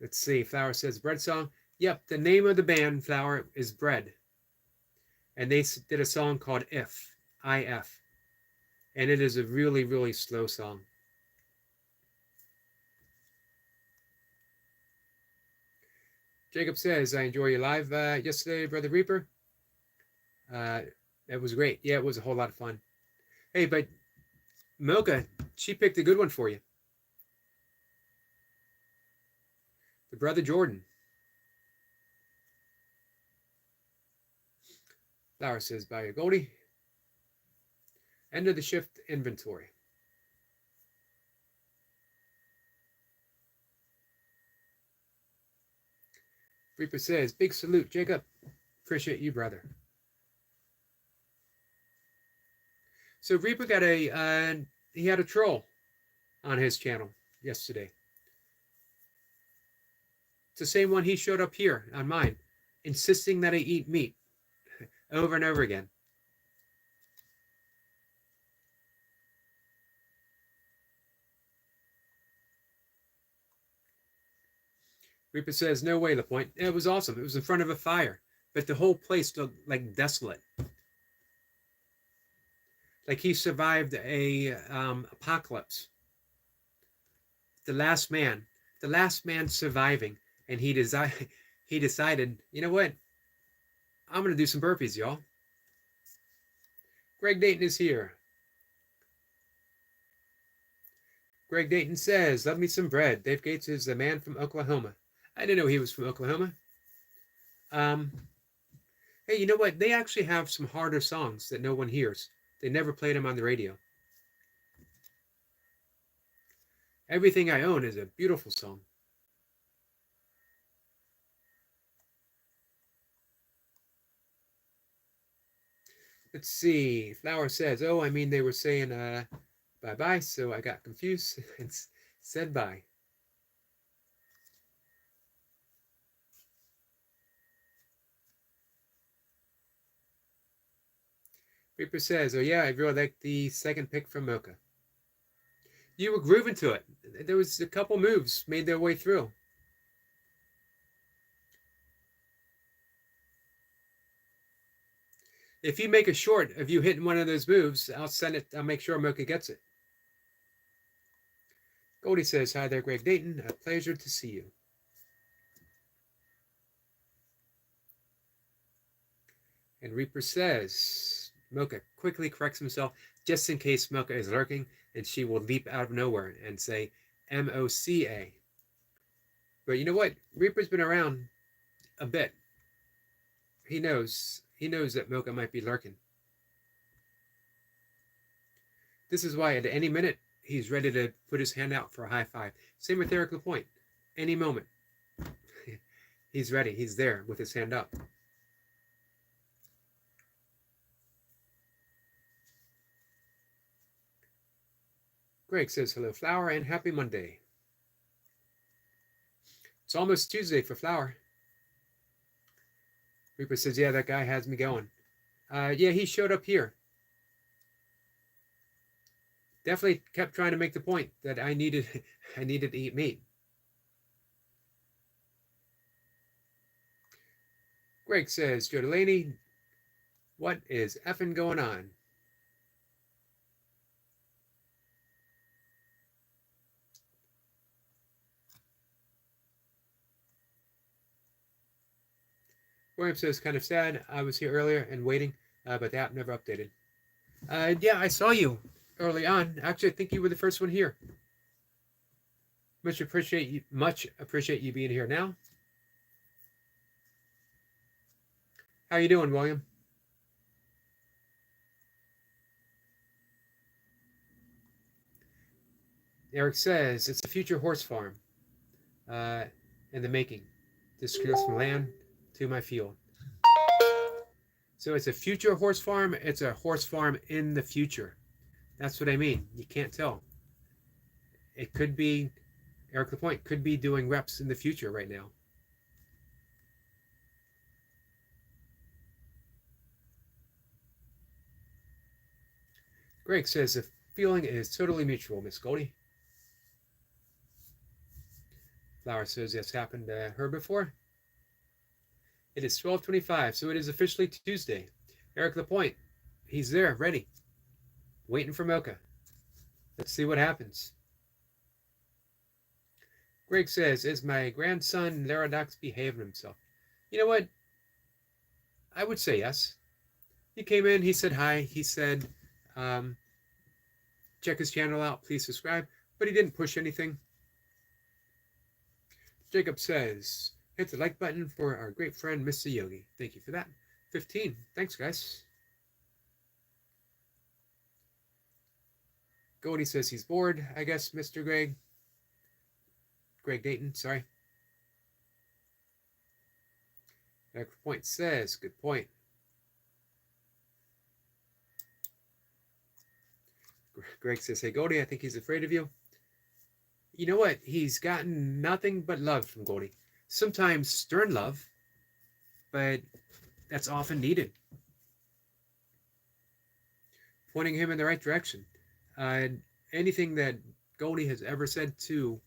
Let's see. Flower says bread song. Yep, the name of the band Flower is Bread, and they did a song called If, and it is a really, really slow song. Jacob says, I enjoy your live yesterday, Brother Reaper. It was great. Yeah, it was a whole lot of fun. Hey, but Mocha, she picked a good one for you. The Brother Jordan. Flower says, buy your Goldie. End of the shift inventory. Reaper says, big salute, Jacob. Appreciate you, brother. So Reaper got he had a troll on his channel yesterday. It's the same one he showed up here on mine, insisting that I eat meat over and over again. Reaper says, no way, Lapointe. It was awesome. It was in front of a fire, but the whole place looked like desolate. Like he survived a apocalypse. The last man surviving, and he decided, you know what? I'm going to do some burpees, y'all. Greg Dayton is here. Greg Dayton says, love me some bread. Dave Gates is the man from Oklahoma. I didn't know he was from Oklahoma. Hey, you know what? They actually have some harder songs that no one hears. They never played them on the radio. Everything I Own is a beautiful song. Let's see. Flower says, oh, I mean, they were saying bye-bye, so I got confused and said bye. Reaper says, oh yeah, I really like the second pick from Mocha. You were grooving to it. There was a couple moves made their way through. If you make a short of you hitting one of those moves, I'll send it. I'll make sure Mocha gets it. Goldie says, hi there, Greg Dayton. A pleasure to see you. And Reaper says, Mocha quickly corrects himself just in case Mocha is lurking, and she will leap out of nowhere and say M-O-C-A. But you know what? Reaper's been around a bit. He knows that Mocha might be lurking. This is why at any minute he's ready to put his hand out for a high five. Same with Eric Lapointe. Any moment. He's ready. He's there with his hand up. Greg says, hello, Flower, and happy Monday. It's almost Tuesday for Flower. Reaper says, yeah, that guy has me going. Yeah, he showed up here. Definitely kept trying to make the point that I needed to eat meat. Greg says, Joe Delaney, what is effing going on? William says, kind of sad. I was here earlier and waiting, but the app never updated. Yeah, I saw you early on. Actually, I think you were the first one here. Much appreciate you being here now. How you doing, William? Eric says it's a future horse farm in the making. This goes from land to my field. So it's a future horse farm. It's a horse farm in the future. That's what I mean. You can't tell. It could be, Eric Lapointe could be doing reps in the future right now. Greg says the feeling is totally mutual, Miss Goldie. Flower says that's happened to her before. It is 12:25, so it is officially Tuesday. Eric Lapointe, he's there, ready, waiting for Mocha. Let's see what happens. Greg says, is my grandson Laradox behaving himself? You know what? I would say yes. He came in, he said hi, he said, check his channel out, please subscribe, but he didn't push anything. Jacob says, hit the like button for our great friend, Mr. Yogi. Thank you for that. 15. Thanks, guys. Goldie says he's bored, I guess, Mr. Greg. Greg Dayton, sorry. Eric Point says, good point. Greg says, hey, Goldie, I think he's afraid of you. You know what? He's gotten nothing but love from Goldie. Sometimes stern love, but that's often needed. Pointing him in the right direction. Anything that Goldie has ever said to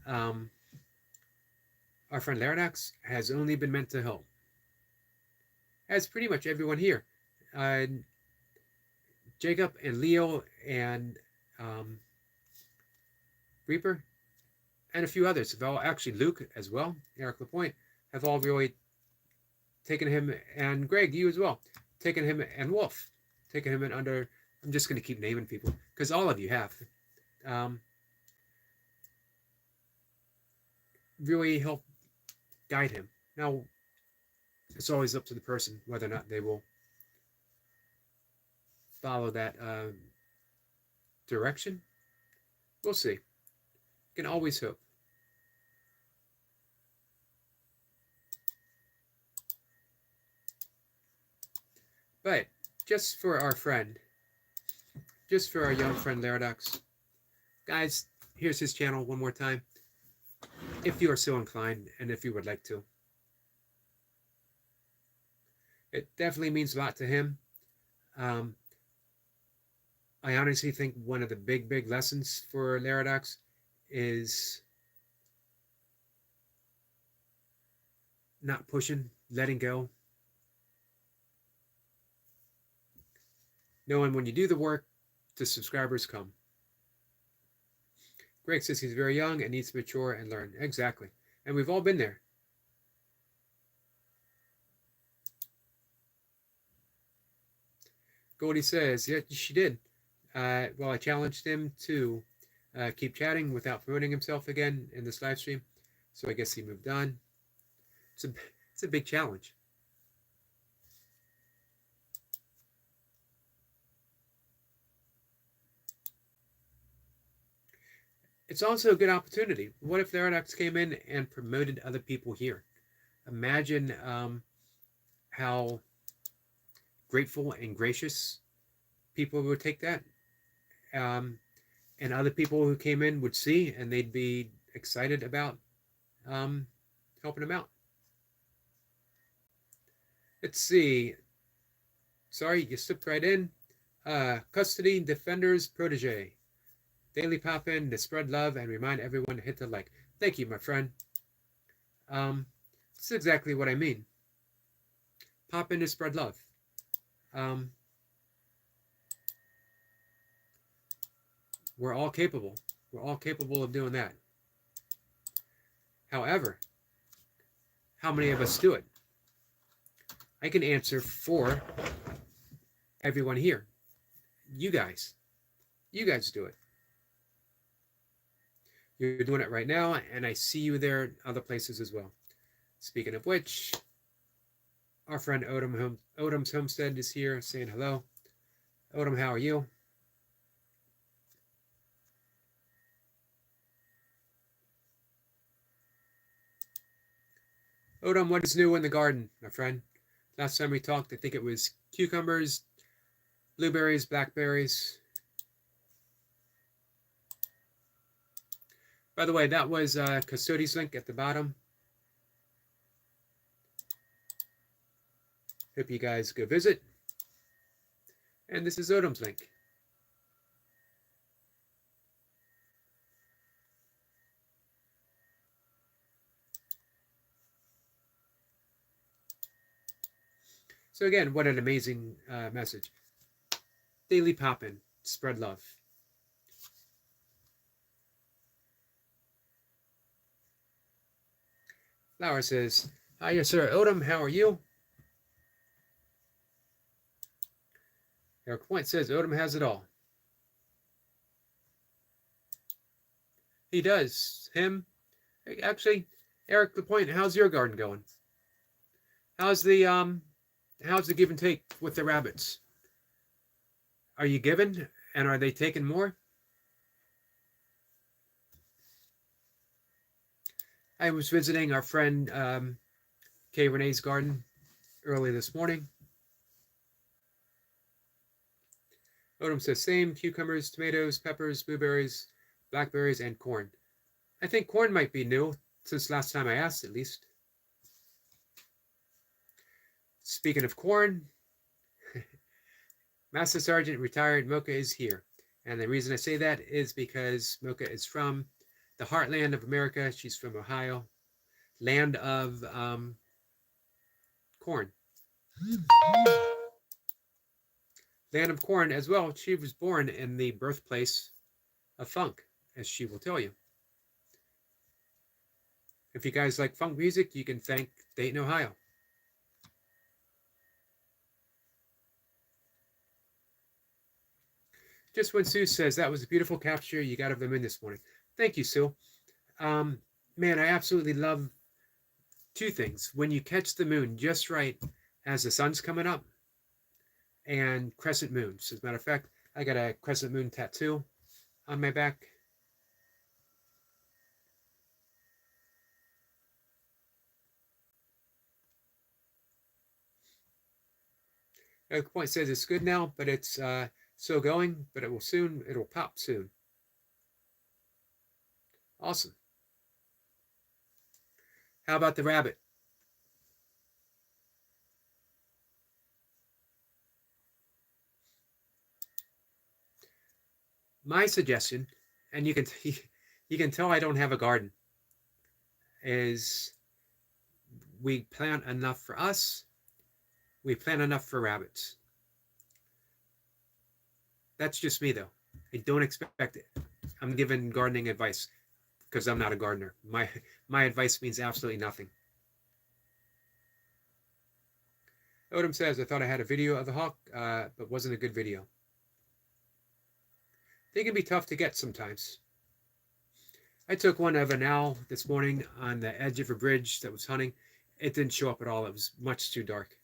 our friend Laradox has only been meant to help. As pretty much everyone here. Jacob and Leo and Reaper and a few others have all, actually Luke as well, Eric Lapointe, have all really taken him, and Greg, you as well, taken him, and Wolf, taken him in under, I'm just going to keep naming people, because all of you have, really helped guide him. Now, it's always up to the person whether or not they will follow that direction. We'll see. Can always hope. But just for our friend, just for our young friend Laradox, guys, here's his channel one more time, if you are so inclined and if you would like to. It definitely means a lot to him. I honestly think one of the big lessons for Laradox is not pushing, letting go. Knowing when you do the work, the subscribers come. Greg says he's very young and needs to mature and learn. Exactly. And we've all been there. Goldie says, yeah, she did. Well, I challenged him to keep chatting without promoting himself again in this live stream. So I guess he moved on. It's a big challenge. It's also a good opportunity. What if Laradox came in and promoted other people here? Imagine how grateful and gracious people would take that. And other people who came in would see and they'd be excited about helping them out. Let's see. Sorry, you slipped right in. Custody, Defenders, Protege. Daily pop in to spread love and remind everyone to hit the like. Thank you, my friend. That's exactly what I mean. Pop in to spread love. We're all capable. We're all capable of doing that. However, how many of us do it? I can answer for everyone here. You guys do it. You're doing it right now, and I see you there other places as well. Speaking of which, our friend Odom's Homestead is here saying hello. Odom, how are you? Odom, what is new in the garden, my friend? Last time we talked, I think it was cucumbers, blueberries, blackberries. By the way, that was Custodes link at the bottom. Hope you guys go visit. And this is Odom's link. So again, what an amazing message. Daily Poppin', spread love. Flower says, hi, yes, sir. Odom, how are you? Eric Point says, Odom has it all. He does. Him. Actually, Eric Lapointe, how's your garden going? How's the give and take with the rabbits? Are you giving, and are they taking more? I was visiting our friend Kay Renee's garden early this morning. Odom says same: cucumbers, tomatoes, peppers, blueberries, blackberries, and corn. I think corn might be new since last time I asked, at least. Speaking of corn, Master Sergeant retired Mocha is here. And the reason I say that is because Mocha is from the heartland of America. She's from Ohio, land of corn. Land of corn as well. She was born in the birthplace of funk, as she will tell you. If you guys like funk music, you can thank Dayton, Ohio. Just when Sue says, that was a beautiful capture you got of the moon this morning. Thank you, Sue. Man, I absolutely love two things. When you catch the moon just right as the sun's coming up, and crescent moons. As a matter of fact, I got a crescent moon tattoo on my back. The point says it's good now, but it's still going, but it'll pop soon. Awesome. How about the rabbit? My suggestion, and you can tell I don't have a garden, is we plant enough for us, we plant enough for rabbits. That's just me, though. I don't expect it. I'm giving gardening advice because I'm not a gardener. My advice means absolutely nothing. Odom says, I thought I had a video of the hawk, but wasn't a good video. They can be tough to get sometimes. I took one of an owl this morning on the edge of a bridge that was hunting. It didn't show up at all. It was much too dark.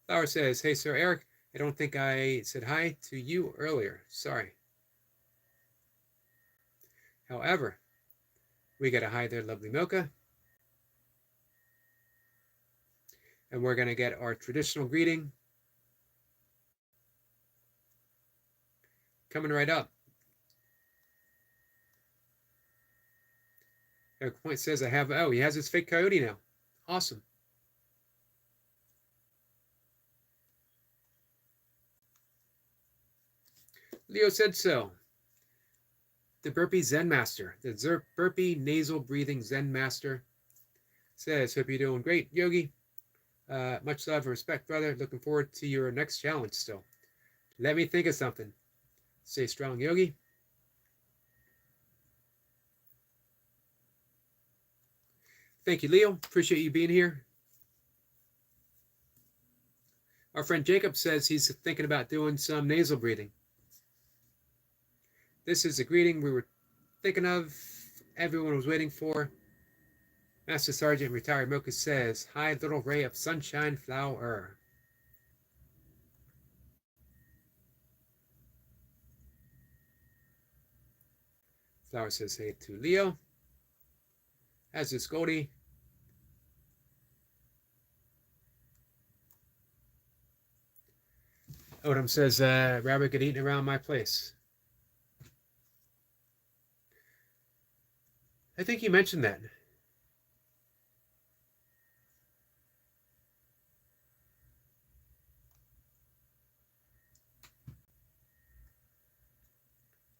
Flower says, hey, Sir Eric, I don't think I said hi to you earlier. Sorry. However, we got a hi there, lovely Mocha. And we're going to get our traditional greeting coming right up. Eric Point says, he has his fake coyote now. Awesome. Leo said so. The Burpee Zen Master, the Burpee Nasal Breathing Zen Master says, hope you're doing great, Yogi. Much love and respect, brother. Looking forward to your next challenge still. Let me think of something. Stay strong, Yogi. Thank you, Leo. Appreciate you being here. Our friend Jacob says he's thinking about doing some nasal breathing. This is the greeting we were thinking of, everyone was waiting for. Master Sergeant Retired Mocha says, "Hi, little ray of sunshine flower." Flower says hey to Leo. As is Goldie. Odom says, rabbit get eaten around my place. I think you mentioned that.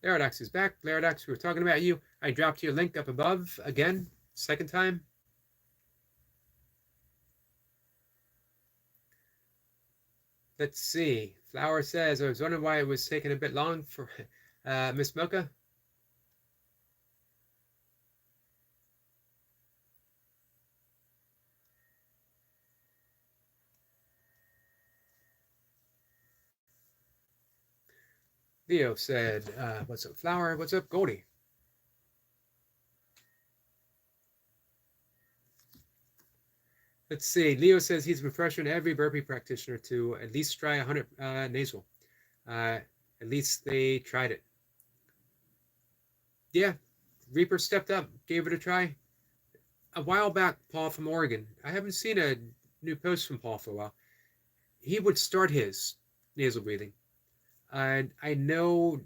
Laradox is back. Laradox, we were talking about you. I dropped your link up above again, second time. Let's see. Flower says, I was wondering why it was taking a bit long for Miss Mocha. Leo said, what's up, Flower? What's up, Goldie? Let's see. Leo says he's been pressuring every burpee practitioner to at least try 100 nasal. At least they tried it. Yeah, Reaper stepped up, gave it a try. A while back, Paul from Oregon. I haven't seen a new post from Paul for a while. He would start his nasal breathing. I know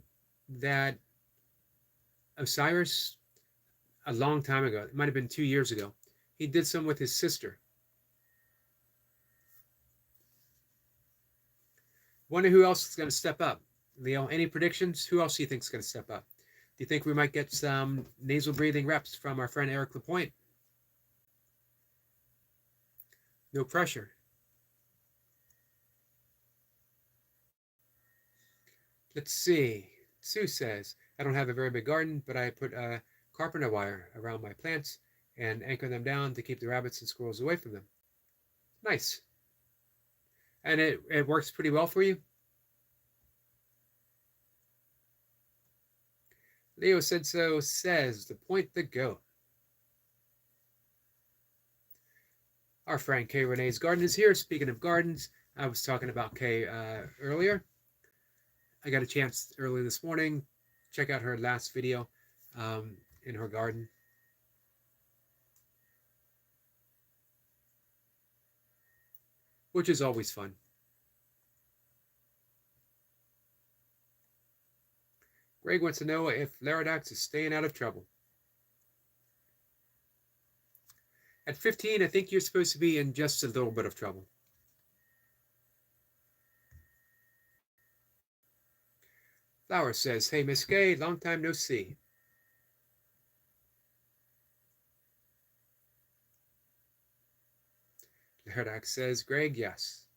that Osiris, a long time ago, it might have been 2 years ago, he did some with his sister. Wonder who else is going to step up. Leo, any predictions? Who else do you think is going to step up? Do you think we might get some nasal breathing reps from our friend Eric Lapointe? No pressure. Let's see. Sue says, I don't have a very big garden, but I put a carpenter wire around my plants and anchor them down to keep the rabbits and squirrels away from them. Nice. And it works pretty well for you? Leo said so, says the point the goat. Our friend Kay Renee's garden is here. Speaking of gardens, I was talking about Kay earlier. I got a chance early this morning. Check out her last video in her garden. Which is always fun. Greg wants to know if Laradox is staying out of trouble. At 15, I think you're supposed to be in just a little bit of trouble. Flower says, hey, Miss Gay, long time no see. Laradox says, Greg, yes.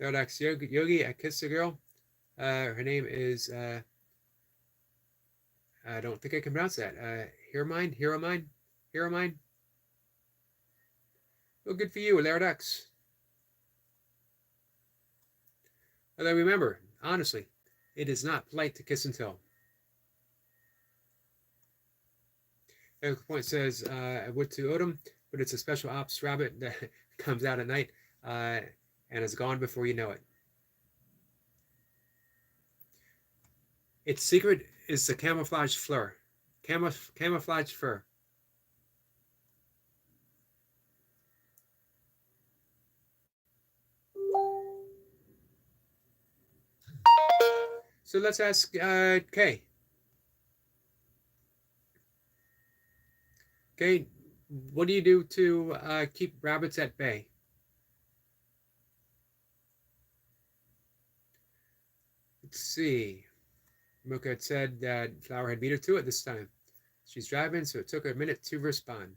Laradox, Yogi, I kissed a girl. Her name is, I don't think I can pronounce that. Hero mine. Well, good for you, Laradox. Although remember, honestly, it is not polite to kiss and tell. Eric Point says, I would to Odom, but it's a special ops rabbit that comes out at night and is gone before you know it. Its secret is the camouflage fur. Camouflage fur. So let's ask Kay. Kay, what do you do to keep rabbits at bay? Let's see. Mocha had said that Flower had beat her to it this time. She's driving, so it took her a minute to respond.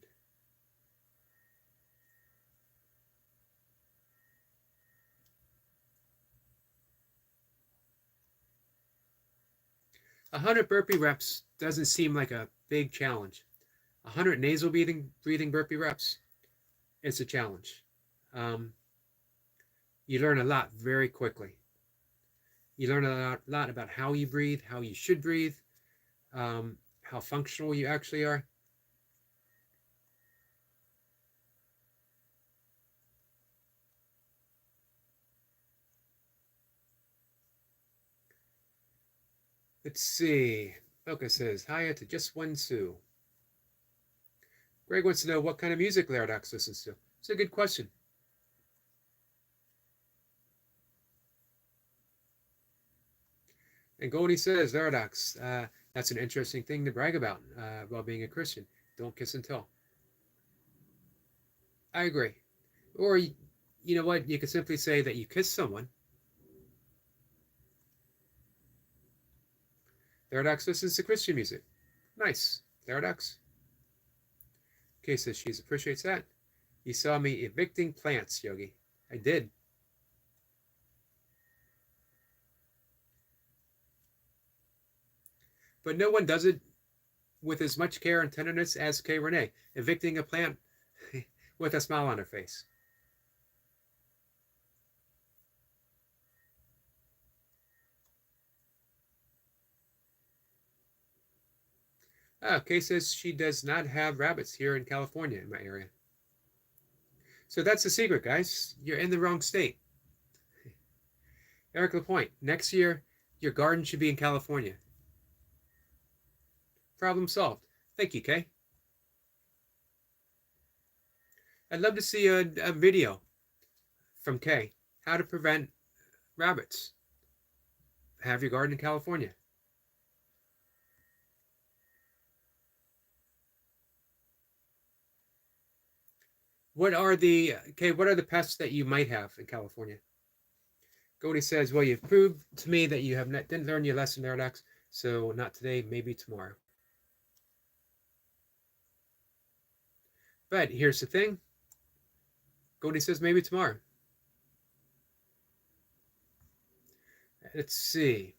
A 100 burpee reps doesn't seem like a big challenge. 100 nasal breathing burpee reps, it's a challenge. You learn a lot very quickly. You learn a lot about how you breathe, how you should breathe, how functional you actually are. Let's see. Boca says, hiya to just one Sue. Greg wants to know what kind of music Laradox listens to. It's a good question. And Goldie says, Laradox, that's an interesting thing to brag about while being a Christian. Don't kiss and tell. I agree. Or, you know what? You could simply say that you kissed someone. Laradox listens to Christian music. Nice. Laradox. Kay says she appreciates that. You saw me evicting plants, Yogi. I did. But no one does it with as much care and tenderness as Kay Renee, evicting a plant with a smile on her face. Kay says she does not have rabbits here in California in my area. So that's the secret, guys. You're in the wrong state. Eric LaPointe, next year, your garden should be in California. Problem solved. Thank you, Kay. I'd love to see a video from Kay. How to prevent rabbits. Have your garden in California. What are the pests that you might have in California? Goldie says, well, you've proved to me that you didn't learn your lesson, Laradox, so not today, maybe tomorrow. But here's the thing. Goldie says maybe tomorrow. Let's see.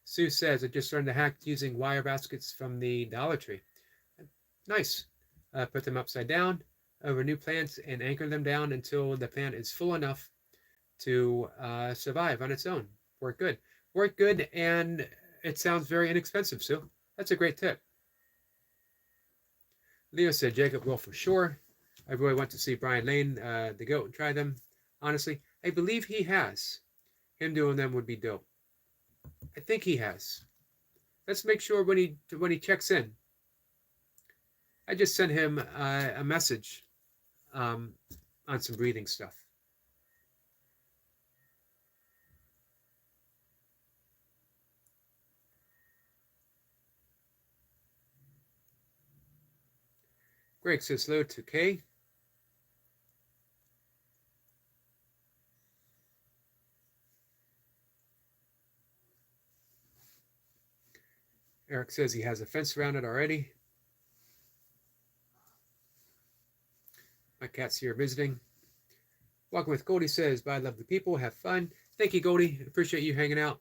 Sue says, I just learned to hack using wire baskets from the Dollar Tree. Nice. Put them upside down over new plants and anchor them down until the plant is full enough to survive on its own. Work good. Work good, and it sounds very inexpensive, Sue. That's a great tip. Leo said Jacob will for sure. I really want to see Brian Lane, the goat, and try them. Honestly, I believe he has. Him doing them would be dope. I think he has. Let's make sure when he checks in. I just sent him a message on some breathing stuff. Greg says hello to Kay. Eric says he has a fence around it already. My cat's here visiting. Walking with Goldie says, bye, lovely people. Have fun. Thank you, Goldie. Appreciate you hanging out.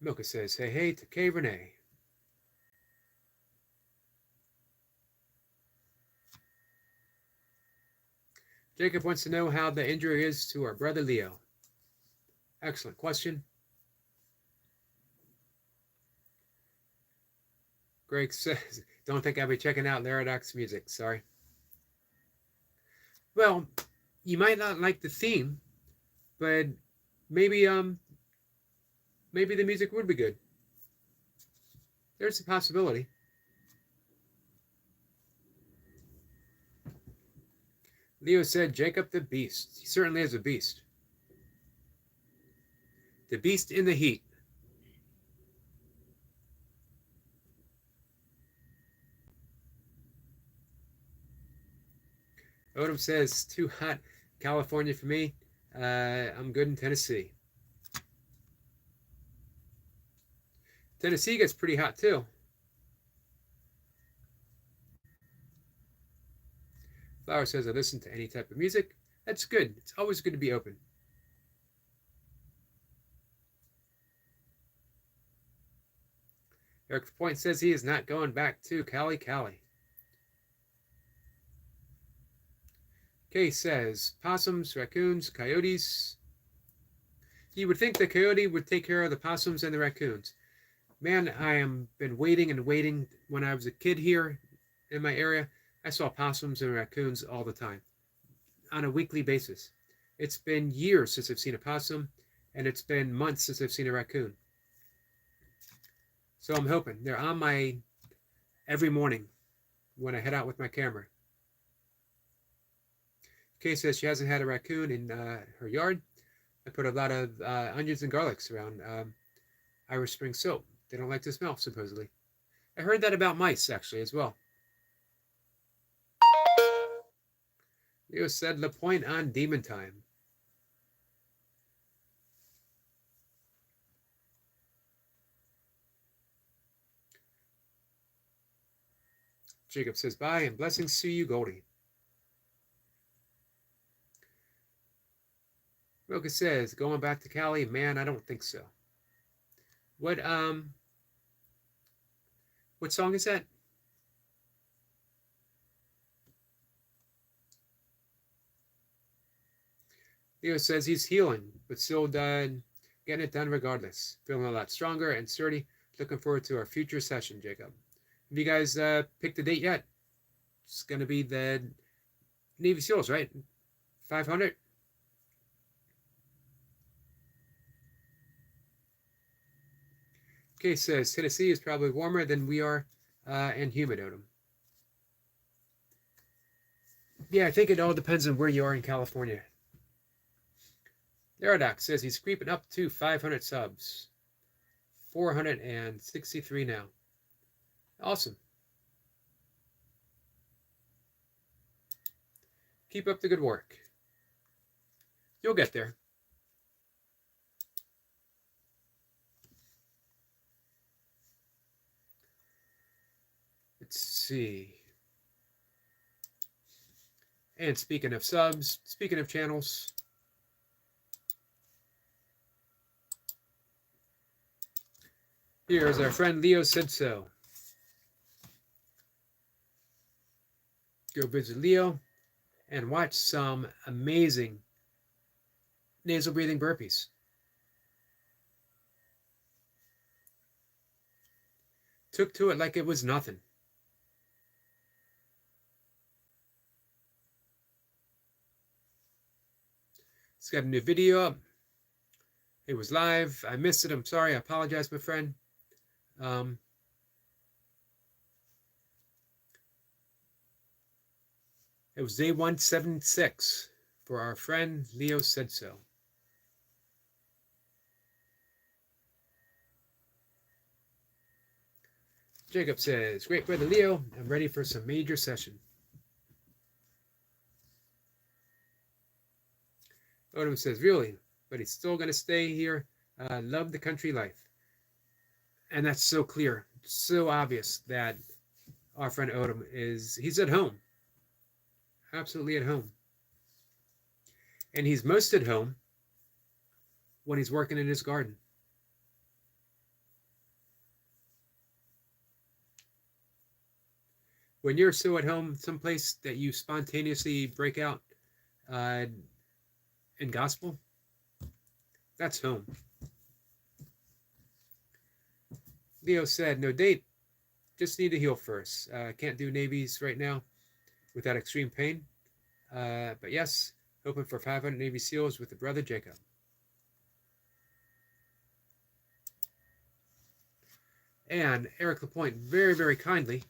Milka says, say hey to Kay Renee. Jacob wants to know how the injury is to our brother Leo. Excellent question. Greg says, don't think I'll be checking out Laradox music. Sorry. Well, you might not like the theme, but maybe the music would be good. There's a possibility. Leo said, Jacob the Beast. He certainly is a beast. The beast in the heat. Odom says, too hot California for me. I'm good in Tennessee. Tennessee gets pretty hot too. Flower says, I listen to any type of music. That's good. It's always good to be open. Eric Point says he is not going back to Cali. Kay says, possums, raccoons, coyotes. You would think the coyote would take care of the possums and the raccoons. Man, I am been waiting and waiting. When I was a kid here in my area, I saw possums and raccoons all the time on a weekly basis. It's been years since I've seen a possum, and it's been months since I've seen a raccoon. So I'm hoping they're on my every morning when I head out with my camera. Kay says she hasn't had a raccoon in her yard. I put a lot of onions and garlics around Irish Spring soap. They don't like the smell, supposedly. I heard that about mice, actually, as well. Leo said the point on demon time. Jacob says bye and blessings to you, Goldie. Roka says, going back to Cali, man, I don't think so. What song is that? Leo says he's healing, but still getting it done regardless. Feeling a lot stronger and sturdy. Looking forward to our future session, Jacob. Have you guys picked a date yet? It's going to be the Navy SEALs, right? 500? Okay, says Tennessee is probably warmer than we are and humid, Odom. Yeah, I think it all depends on where you are in California. Laradoc says he's creeping up to 500 subs. 463 now. Awesome. Keep up the good work. You'll get there. Let's see. And speaking of subs, speaking of channels, here's our friend Leo Said So. Go visit Leo and watch some amazing nasal breathing burpees. Took to it like it was nothing. It's got a new video up. It was live. I missed it. I'm sorry. I apologize, my friend. It was day 176 for our friend Leo Said So. Jacob says, great brother Leo, I'm ready for some major session. Odom says, really? But he's still going to stay here. Love the country life. And that's so clear, so obvious that our friend Odom he's at home. Absolutely at home. And he's most at home when he's working in his garden. When you're so at home, someplace that you spontaneously break out in gospel, that's home. Leo said, no date, just need to heal first. Can't do navies right now without extreme pain. But yes, hoping for 500 Navy SEALs with the brother Jacob. And Eric Lapointe very, very kindly,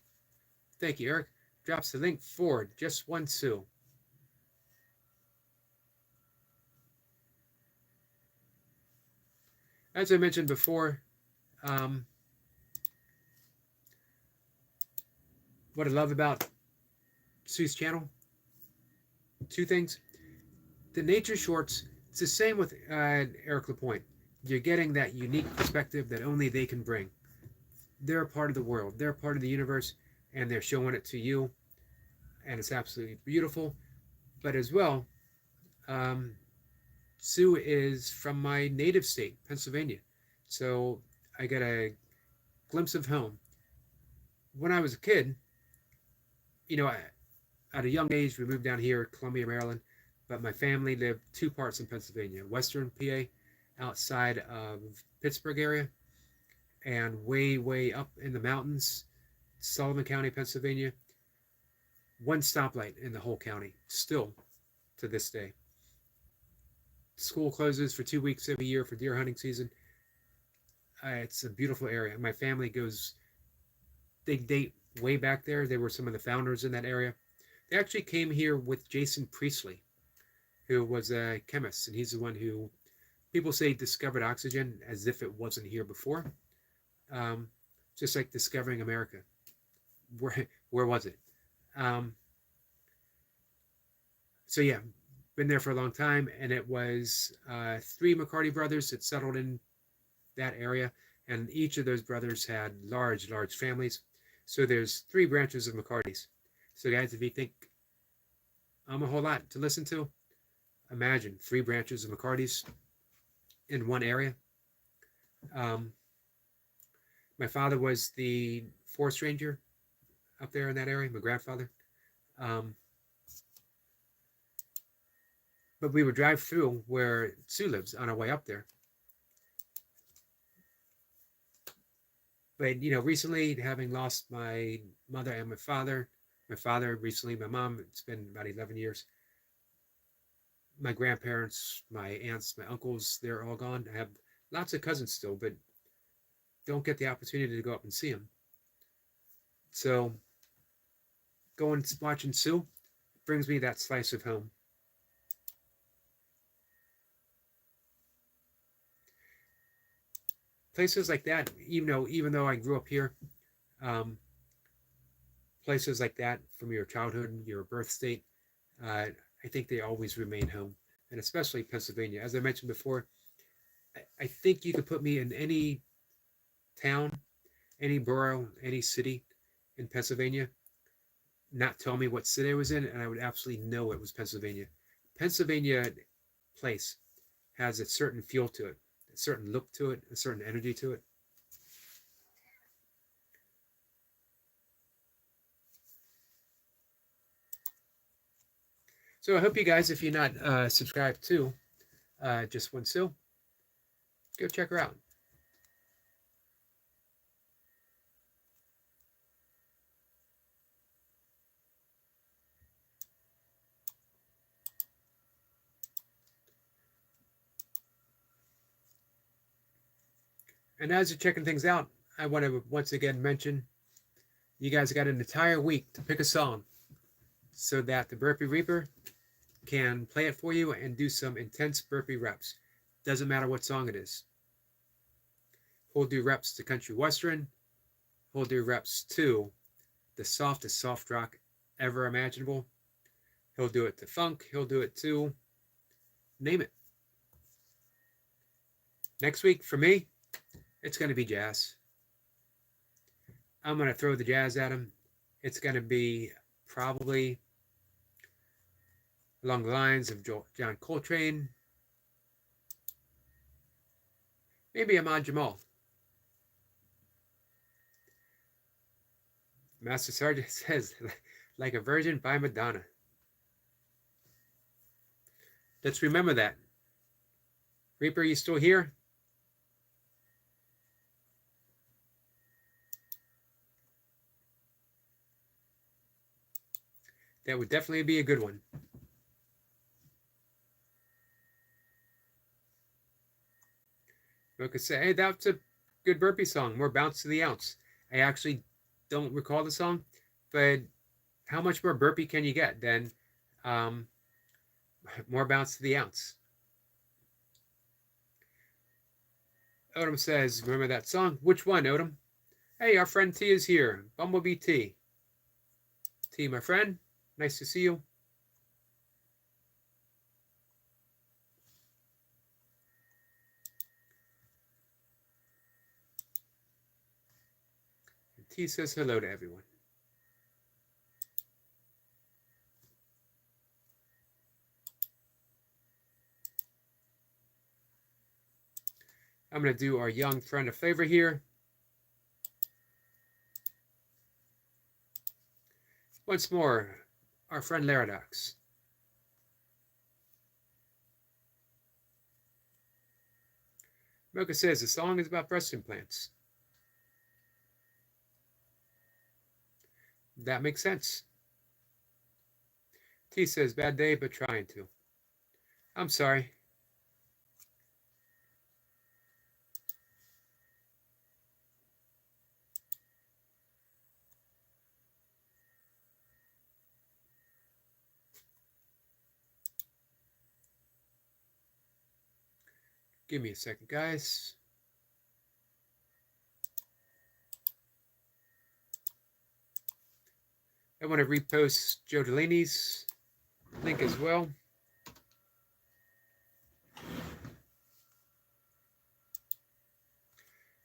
thank you, Eric, drops the link for just one sou. As I mentioned before, what I love about Sue's channel, two things. The nature shorts, it's the same with Eric Lapointe. You're getting that unique perspective that only they can bring. They're a part of the world. They're a part of the universe, and they're showing it to you, and it's absolutely beautiful. But as well, Sue is from my native state, Pennsylvania, so I get a glimpse of home. When I was a kid, you know, at a young age, we moved down here, Columbia, Maryland, but my family lived two parts in Pennsylvania, Western PA, outside of Pittsburgh area, and way up in the mountains, Sullivan County, Pennsylvania. One stoplight in the whole county, still to this day. School closes for 2 weeks every year for deer hunting season. It's a beautiful area. My family goes, they date way back there. They were some of the founders in that area. They actually came here with Jason Priestley, who was a chemist, and he's the one who people say discovered oxygen as if it wasn't here before. Just like discovering America. Where was it? So yeah, been there for a long time, and it was 3 McCarty brothers that settled in that area, and each of those brothers had large families. So there's 3 branches of McCartys. So guys, if you think I'm a whole lot to listen to, imagine 3 branches of McCartys in one area. My father was the forest ranger up there in that area, my grandfather. But we would drive through where Sue lives on our way up there. But, recently, having lost my mother and my father recently, my mom, it's been about 11 years. My grandparents, my aunts, my uncles, they're all gone. I have lots of cousins still, but don't get the opportunity to go up and see them. So going watching Sue brings me that slice of home. Places like that, even though I grew up here, places like that from your childhood, your birth state, I think they always remain home, and especially Pennsylvania. As I mentioned before, I think you could put me in any town, any borough, any city in Pennsylvania, not tell me what city I was in, and I would absolutely know it was Pennsylvania. Pennsylvania place has a certain feel to it, a certain look to it, a certain energy to it. So I hope you guys, if you're not subscribed to Just One Sue, go check her out. And as you're checking things out, I want to once again mention you guys got an entire week to pick a song so that the Burpee Reaper can play it for you and do some intense burpee reps. Doesn't matter what song it is. He'll do reps to country western. He'll do reps to the softest soft rock ever imaginable. He'll do it to funk. He'll do it to name it. Next week for me, it's going to be jazz. I'm going to throw the jazz at him. It's going to be probably along the lines of John Coltrane. Maybe Ahmad Jamal. Master Sergeant says, like a virgin by Madonna. Let's remember that. Reaper, you still here? That would definitely be a good one. I could say, hey, that's a good burpee song. More bounce to the ounce. I actually don't recall the song, but how much more burpee can you get than more bounce to the ounce? Odom says, remember that song? Which one, Odom? Hey, our friend T is here. Bumblebee T. T, my friend. Nice to see you. And T says hello to everyone. I'm going to do our young friend a favor here. Once more, our friend Laradox. Mocha says the song is about breast implants. That makes sense. T says bad day, but trying to. I'm sorry. Give me a second, guys. I want to repost Joe Delaney's link as well.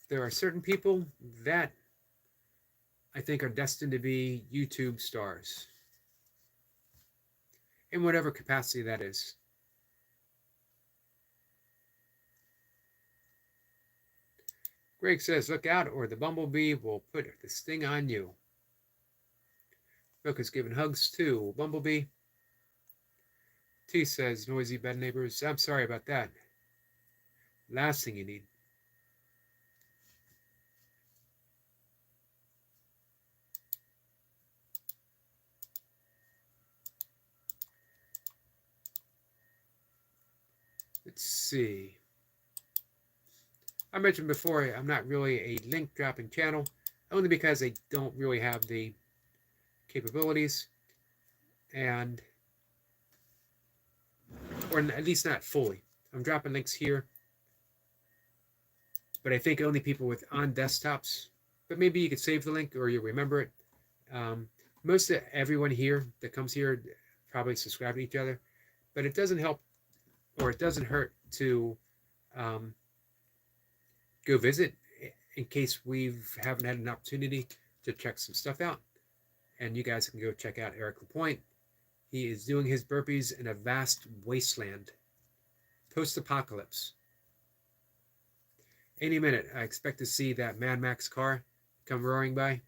There are certain people that I think are destined to be YouTube stars, in whatever capacity that is. Greg says, look out or the bumblebee will put the sting on you. Book is giving hugs to Bumblebee. T says, noisy bed neighbors. I'm sorry about that. Last thing you need. Let's see. I mentioned before, I'm not really a link dropping channel, only because I don't really have the capabilities, and or at least not fully. I'm dropping links here, but I think only people with on desktops. But maybe you could save the link or you remember it. Most of everyone here that comes here probably subscribe to each other, but it doesn't help or it doesn't hurt to go visit in case we haven't had an opportunity to check some stuff out. And you guys can go check out Eric LaPointe. He is doing his burpees in a vast wasteland, post-apocalypse. Any minute, I expect to see that Mad Max car come roaring by.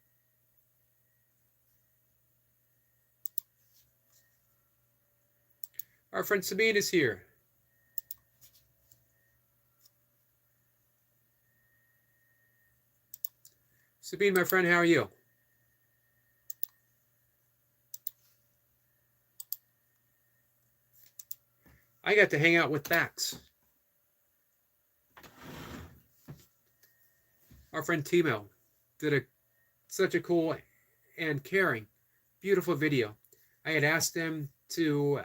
Our friend Sabine is here. Sabine, my friend, how are you? I got to hang out with Bax. Our friend Timo did such a cool and caring, beautiful video. I had asked him to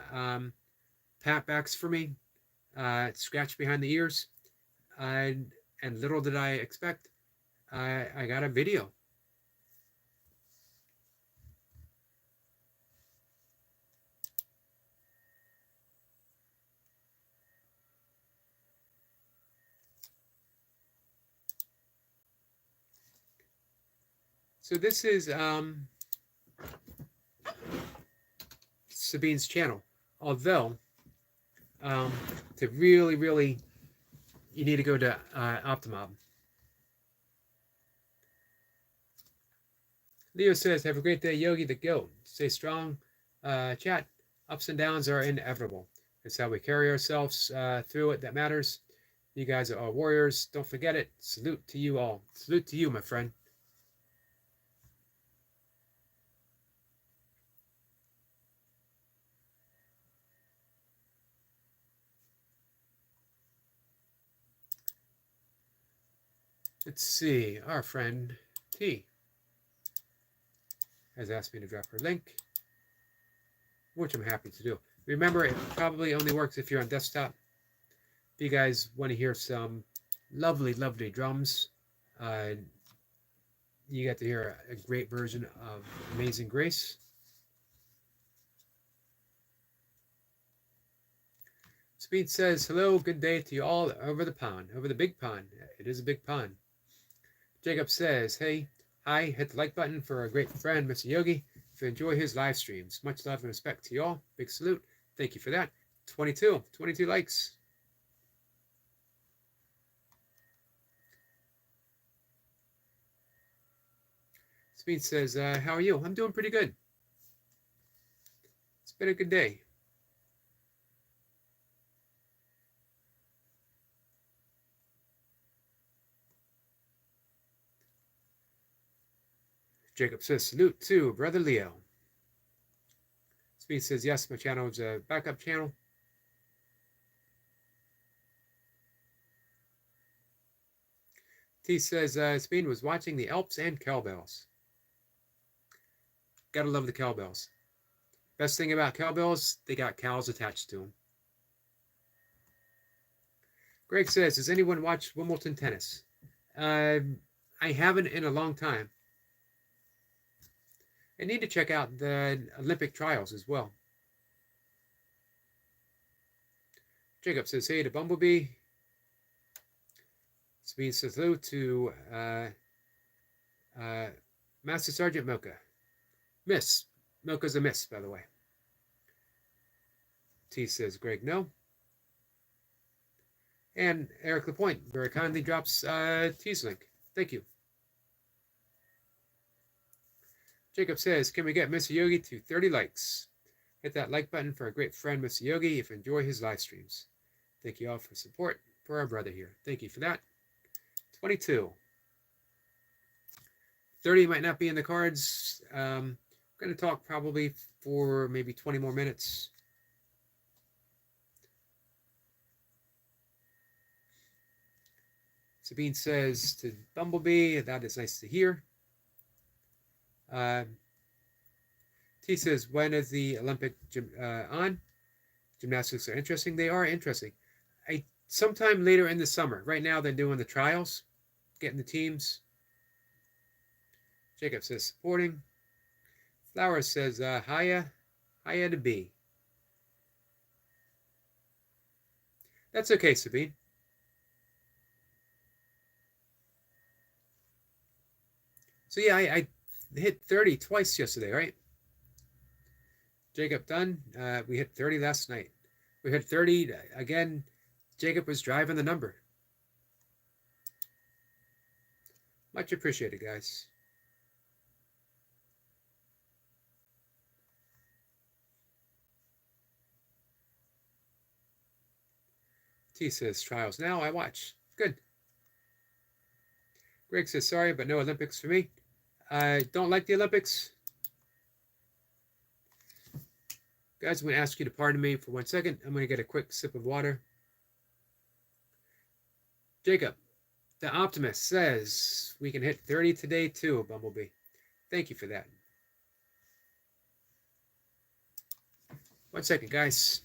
pat Bax for me, scratch behind the ears, and little did I expect, I got a video. So this is Sabine's channel. Although, to really, you need to go to Optimob. Leo says, have a great day, Yogi the GOAT. Stay strong. Chat, ups and downs are inevitable. It's how we carry ourselves through it that matters. You guys are all warriors. Don't forget it. Salute to you all. Salute to you, my friend. Let's see. Our friend T has asked me to drop her link, which I'm happy to do. Remember, it probably only works if you're on desktop. If you guys want to hear some lovely drums, you get to hear a great version of Amazing Grace. Speed says, hello, good day to you all over the pond, over the big pond. It is a big pond. Jacob says, hey, hi, hit the like button for our great friend, Mr. Yogi. If you enjoy his live streams, much love and respect to you all. Big salute. Thank you for that. 22 likes. Speed says, how are you? I'm doing pretty good. been a good day. Jacob says, salute to Brother Leo. Speed says, yes, my channel is a backup channel. T says, Speed was watching the Alps and cowbells. Gotta love the cowbells. Best thing about cowbells, they got cows attached to them. Greg says, has anyone watched Wimbledon tennis? I haven't in a long time. I need to check out the Olympic trials as well. Jacob says, hey to Bumblebee. Speed says hello to Master Sergeant Mocha. Miss. Mocha's a miss, by the way. T says, Greg, no. And Eric Lapointe very kindly drops T's link. Thank you. Jacob says, can we get Mr. Yogi to 30 likes? Hit that like button for our great friend, Mr. Yogi, if you enjoy his live streams. Thank you all for support for our brother here. Thank you for that. 22. 30 might not be in the cards. I'm going to talk probably for maybe 20 more minutes. Sabine says to Bumblebee, that is nice to hear. T says, when is the Olympic on? Gymnastics are interesting. They are interesting. Sometime later in the summer. Right now they're doing the trials, getting the teams. Jacob says, supporting. Flower says, hiya to B. That's okay, Sabine. So yeah, I hit 30 twice yesterday, right? Jacob done. We hit 30 last night. We hit 30 again. Jacob was driving the number. Much appreciated, guys. T says, trials now. I watch. Good. Greg says, sorry, but no Olympics for me. I don't like the Olympics. Guys, I'm going to ask you to pardon me for 1 second. I'm going to get a quick sip of water. Jacob, the optimist, says we can hit 30 today too, Bumblebee. Thank you for that. 1 second, guys.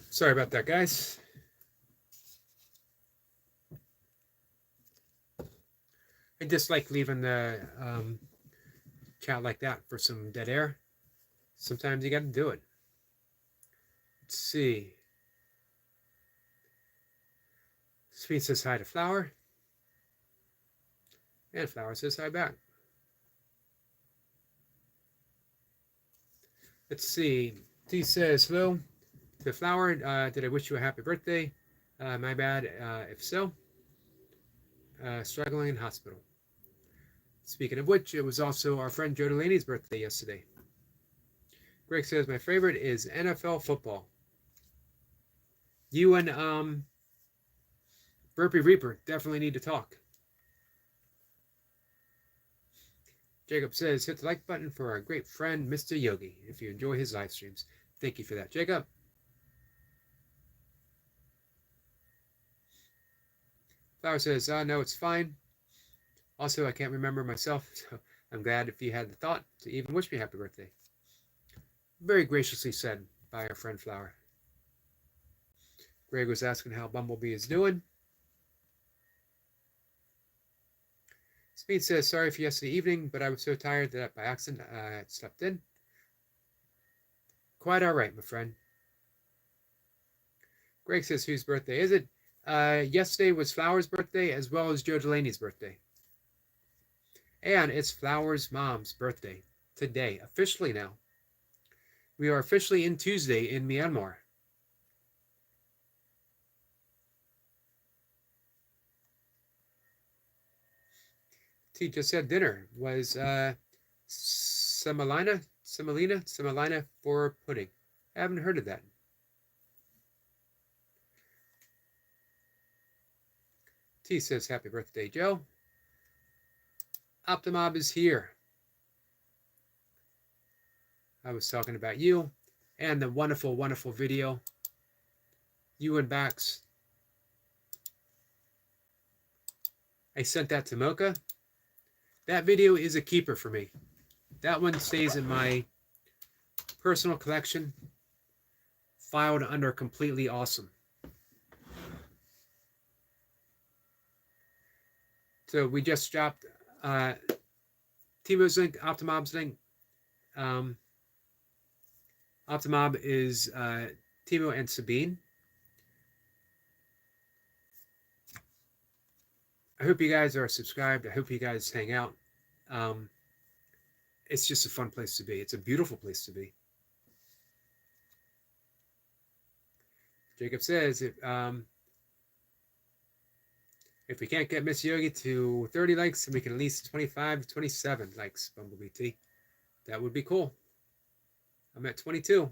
Sorry about that, guys. I just like leaving the chat like that for some dead air. Sometimes you got to do it. Let's see. Speed says hi to Flower. And Flower says hi back. Let's see. T says hello to Flower. Did I wish you a happy birthday? My bad. If so, struggling in hospital. Speaking of which, it was also our friend Joe Delaney's birthday yesterday. Greg says, my favorite is NFL football. You and Burpee Reaper, definitely need to talk. Jacob says, hit the like button for our great friend, Mr. Yogi, if you enjoy his live streams. Thank you for that, Jacob. Flower says, no, it's fine. Also, I can't remember myself, so I'm glad if you had the thought to even wish me happy birthday. Very graciously said by our friend Flower. Greg was asking how Bumblebee is doing. Speed says, sorry for yesterday evening, but I was so tired that by accident I slept in. Quite all right, my friend. Greg says, whose birthday is it? Yesterday was Flower's birthday as well as Joe Delaney's birthday. And it's Flower's mom's birthday today, officially now. We are officially in Tuesday in Myanmar. T just said dinner was semolina for pudding. I haven't heard of that. T says, happy birthday, Joe. Optimob is here. I was talking about you and the wonderful, wonderful video. You and Bax. I sent that to Mocha. That video is a keeper for me. That one stays in my personal collection, filed under completely awesome. So we just dropped Timo's link, Optimob's link. Optimob is Timo and Sabine. I hope you guys are subscribed. I hope you guys hang out. It's just a fun place to be. It's a beautiful place to be. Jacob says, if we can't get Miss Yogi to 30 likes, then we can at least 25 to 27 likes, Bumblebee T. That would be cool. I'm at 22.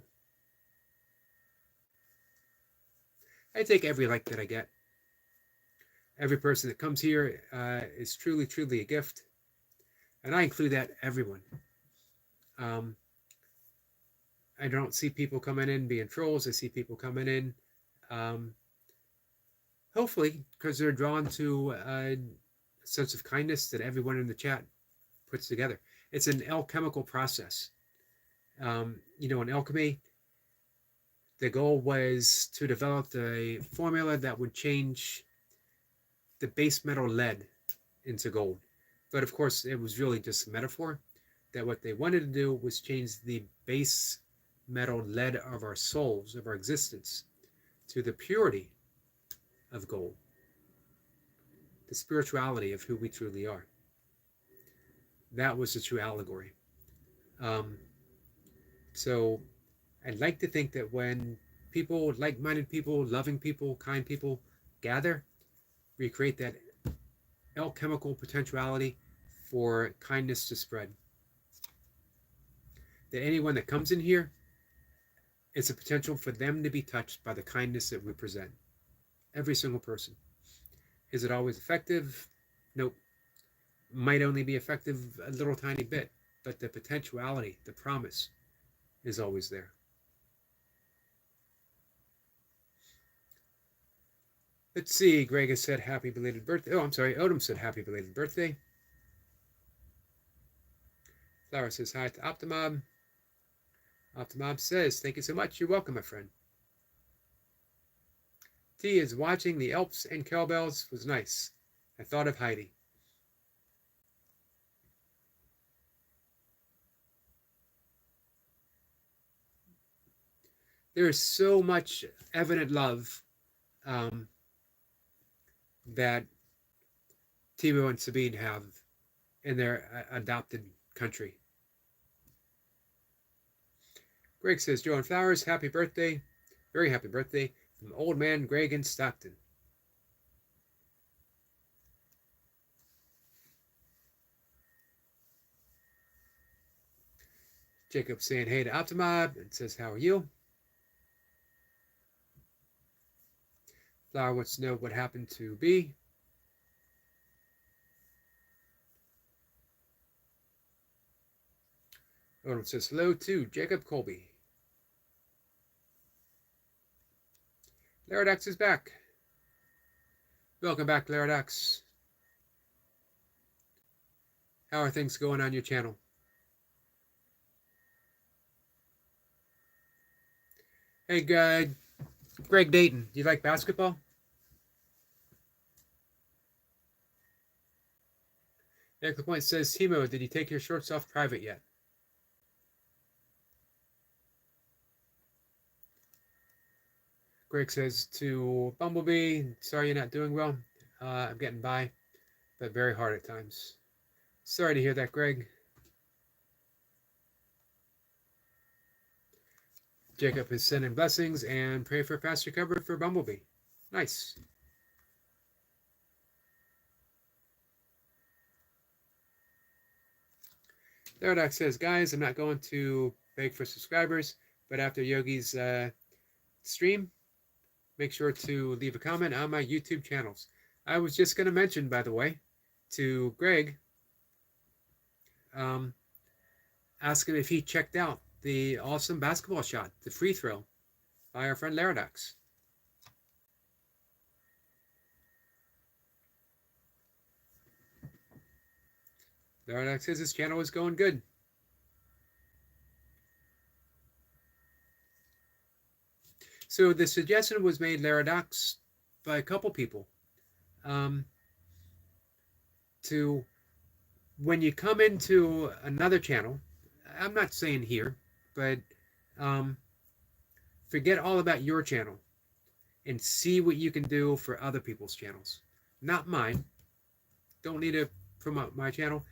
I take every like that I get. Every person that comes here is truly, truly a gift. And I include that everyone. I don't see people coming in being trolls. I see people coming in, hopefully, because they're drawn to a sense of kindness that everyone in the chat puts together. It's an alchemical process. In alchemy, the goal was to develop a formula that would change the base metal lead into gold. But of course, it was really just a metaphor, that what they wanted to do was change the base metal lead of our souls, of our existence, to the purity of gold, the spirituality of who we truly are. That was the true allegory. So I'd like to think that when people, like-minded people, loving people, kind people gather, we create that alchemical potentiality for kindness to spread. That anyone that comes in here, it's a potential for them to be touched by the kindness that we present. Every single person. Is it always effective? Nope. Might only be effective a little tiny bit, but the potentiality, the promise, is always there. Let's see, Greg has said happy belated birthday. Oh, I'm sorry, Odom said happy belated birthday. Flower says hi to Optimob. Optimob says, thank you so much. You're welcome, my friend. T is watching the Alps and cowbells was nice. I thought of Heidi. There is so much evident love that Timo and Sabine have in their adopted country. Greg says, Joe and Flowers, happy birthday. Very happy birthday from old man Greg in Stockton. Jacob saying hey to Optimob and says, how are you? Flower wants to know what happened to B. Odom says hello to Jacob Colby. Laradox is back. Welcome back, Laradox. How are things going on your channel? Hey, Greg Dayton, do you like basketball? Eric LaPointe says, Timo, did you take your shorts off private yet? Greg says to Bumblebee, sorry you're not doing well. I'm getting by, but very hard at times. Sorry to hear that, Greg. Jacob is sending blessings and pray for fast recovery for Bumblebee. Nice. Laradox says, guys, I'm not going to beg for subscribers, but after Yogi's stream, make sure to leave a comment on my YouTube channels. I was just going to mention, by the way, to Greg, ask him if he checked out the awesome basketball shot, the free throw, by our friend Laradox. Laradox says his channel is going good. So the suggestion was made, Laradox, by a couple people. To when you come into another channel, I'm not saying here, but forget all about your channel and see what you can do for other people's channels. Not mine. Don't need to promote my channel,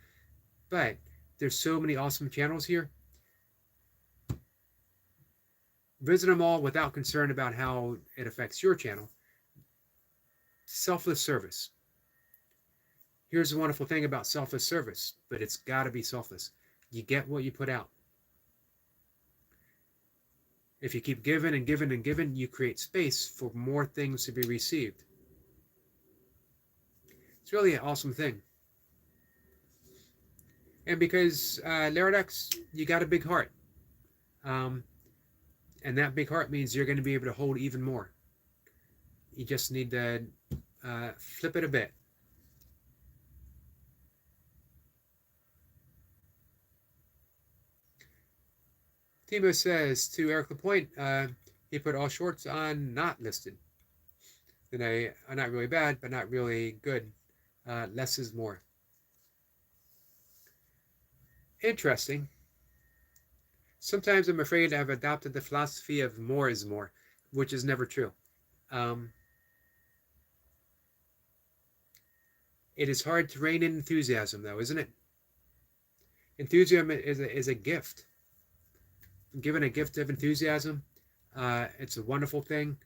but there's so many awesome channels here. Visit them all without concern about how it affects your channel. Selfless service. Here's the wonderful thing about selfless service, but it's got to be selfless. You get what you put out. If you keep giving and giving and giving, you create space for more things to be received. It's really an awesome thing. And because Laradox, you got a big heart. And that big heart means you're going to be able to hold even more. You just need to flip it a bit. Timo says to Eric LaPointe, he put all shorts on not listed. Then they are not really bad, but not really good. Less is more. Interesting. Sometimes I'm afraid I've adopted the philosophy of more is more, which is never true. It is hard to rein in enthusiasm, though, isn't it? Enthusiasm is a gift. Given a gift of enthusiasm, it's a wonderful thing,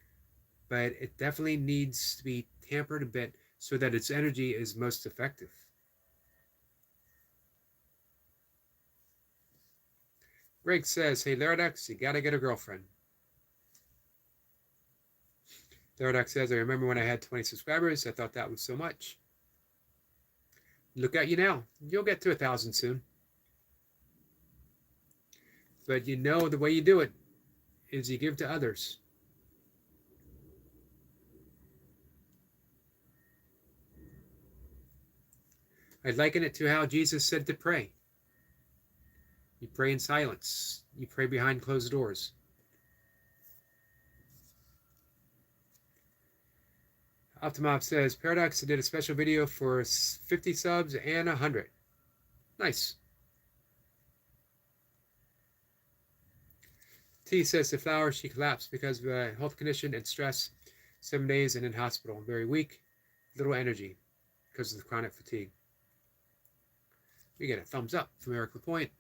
but it definitely needs to be tampered a bit so that its energy is most effective. Greg says, hey, Laradox, you gotta get a girlfriend. Laradox says, I remember when I had 20 subscribers, I thought that was so much. Look at you now. You'll get to 1,000 soon. But you know the way you do it is you give to others. I liken it to how Jesus said to pray. You pray in silence. You pray behind closed doors. Optimob says, Paradox did a special video for 50 subs and 100. Nice. T says the flower, she collapsed because of a health condition and stress. 7 days and in hospital. Very weak. Little energy because of the chronic fatigue. We get a thumbs up from Eric LaPointe.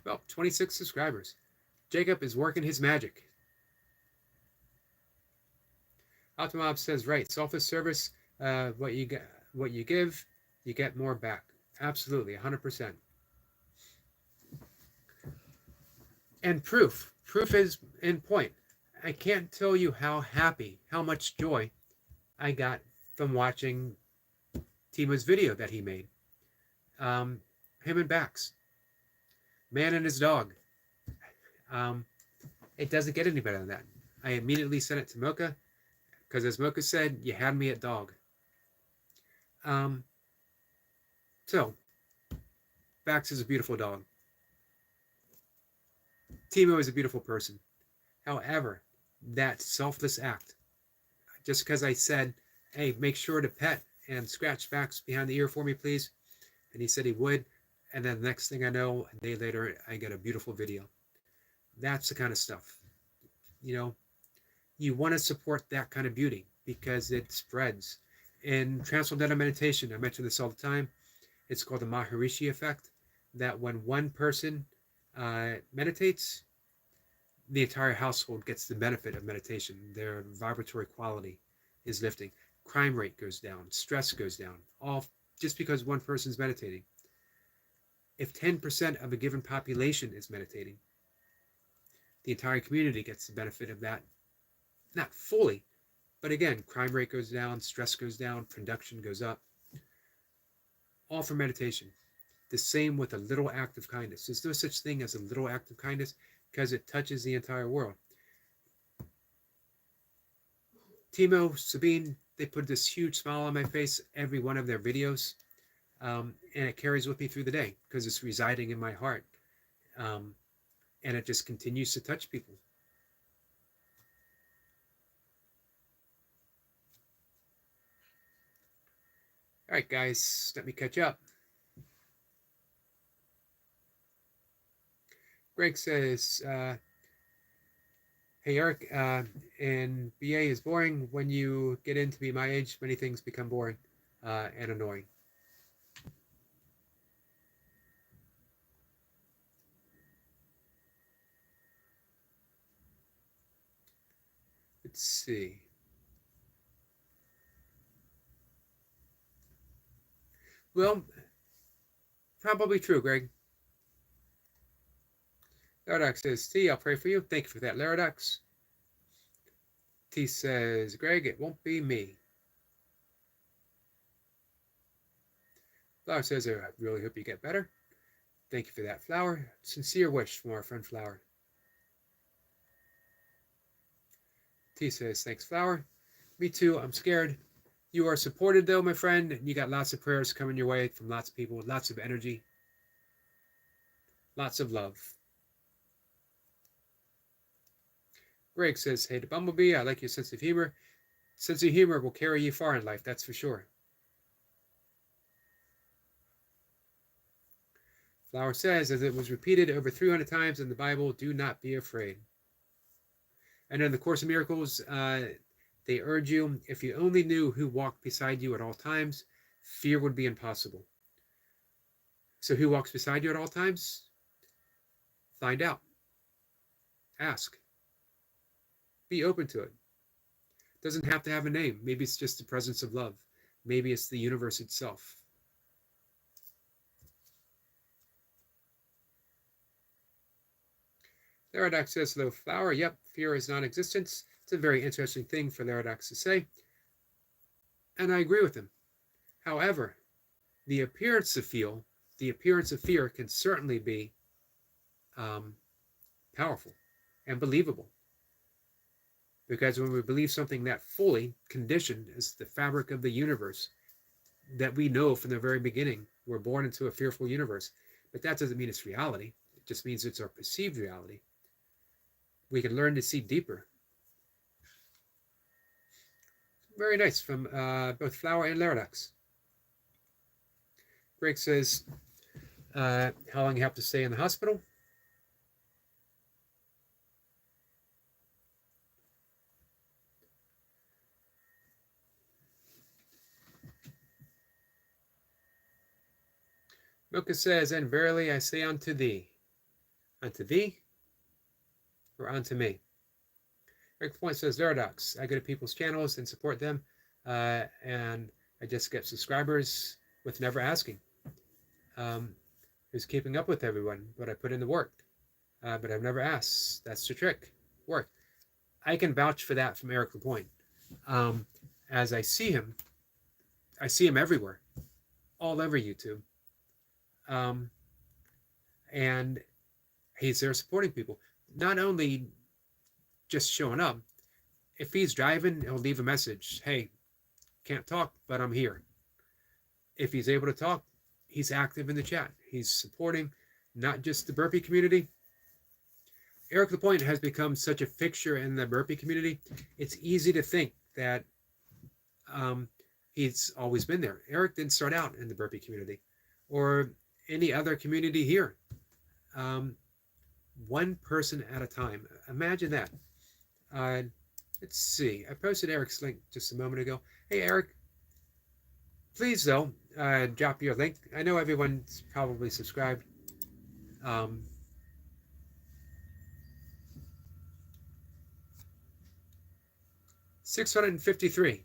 Well, 26 subscribers. Jacob is working his magic. Optimob says, right, selfless service, what you give, you get more back. Absolutely, 100%. And proof is in point. I can't tell you how happy, how much joy I got from watching Timo's video that he made. Him and Bax, man and his dog. Um, it doesn't get any better than that. I immediately sent it to Mocha because, as Mocha said, you had me at dog. Um, so, Bax is a beautiful dog. Timo is a beautiful person. However, that selfless act, just because I said, hey, make sure to pet and scratch Bax behind the ear for me, please. And he said he would. And then the next thing I know, a day later, I get a beautiful video. That's the kind of stuff. You know, you want to support that kind of beauty because it spreads. In Transcendental Meditation, I mention this all the time. It's called the Maharishi effect, that when one person meditates, the entire household gets the benefit of meditation. Their vibratory quality is lifting. Crime rate goes down. Stress goes down. All just because one person's meditating. If 10% of a given population is meditating, the entire community gets the benefit of that. Not fully, but again, crime rate goes down, stress goes down, production goes up. All for meditation. The same with a little act of kindness. There's no such thing as a little act of kindness because it touches the entire world. Timo, Sabine, they put this huge smile on my face every one of their videos. And it carries with me through the day because it's residing in my heart. And it just continues to touch people. All right, guys, let me catch up. Greg says, hey, Eric, and BA is boring. When you get in to be my age, many things become boring and annoying. Let's see. Well, probably true, Greg. Laradox says, T, I'll pray for you. Thank you for that, Laradox. T says, Greg, it won't be me. Flower says, I really hope you get better. Thank you for that, Flower. Sincere wish from our friend Flower. T says, thanks, Flower. Me too, I'm scared. You are supported, though, my friend, and you got lots of prayers coming your way from lots of people, lots of energy, lots of love. Greg says, hey to Bumblebee, I like your sense of humor. Sense of humor will carry you far in life, that's for sure. Flower says, as it was repeated over 300 times in the Bible, do not be afraid. And in the Course of Miracles, they urge you, if you only knew who walked beside you at all times, fear would be impossible. So who walks beside you at all times? Find out. Ask. Be open to it. Doesn't have to have a name. Maybe it's just the presence of love. Maybe it's the universe itself. Laradox says, hello, Flower. Yep, fear is non-existence. It's a very interesting thing for Laradox to say. And I agree with him. However, the appearance of fear can certainly be powerful and believable. Because when we believe something that fully conditioned as the fabric of the universe, that we know from the very beginning, we're born into a fearful universe. But that doesn't mean it's reality. It just means it's our perceived reality. We can learn to see deeper. Very nice from both Flower and Laradox. Greg says, how long you have to stay in the hospital? Milka says, and verily I say unto thee. Unto thee? Or unto me? Rick Point says, Laradox, I go to people's channels and support them, and I just get subscribers with never asking. Who's keeping up with everyone, but I put in the work. But I've never asked. That's the trick. Work. I can vouch for that from Eric LaPointe. as I see him everywhere, all over YouTube. Um, and he's there supporting people. Not only just showing up, if he's driving, he'll leave a message. Hey, can't talk, but I'm here. If he's able to talk, he's active in the chat. He's supporting not just the burpee community. Eric Lapointe has become such a fixture in the burpee community. It's easy to think that he's always been there. Eric didn't start out in the burpee community or any other community here. One person at a time. Imagine that. Let's see. I posted Eric's link just a moment ago. Hey, Eric, please, though, drop your link. I know everyone's probably subscribed. 653.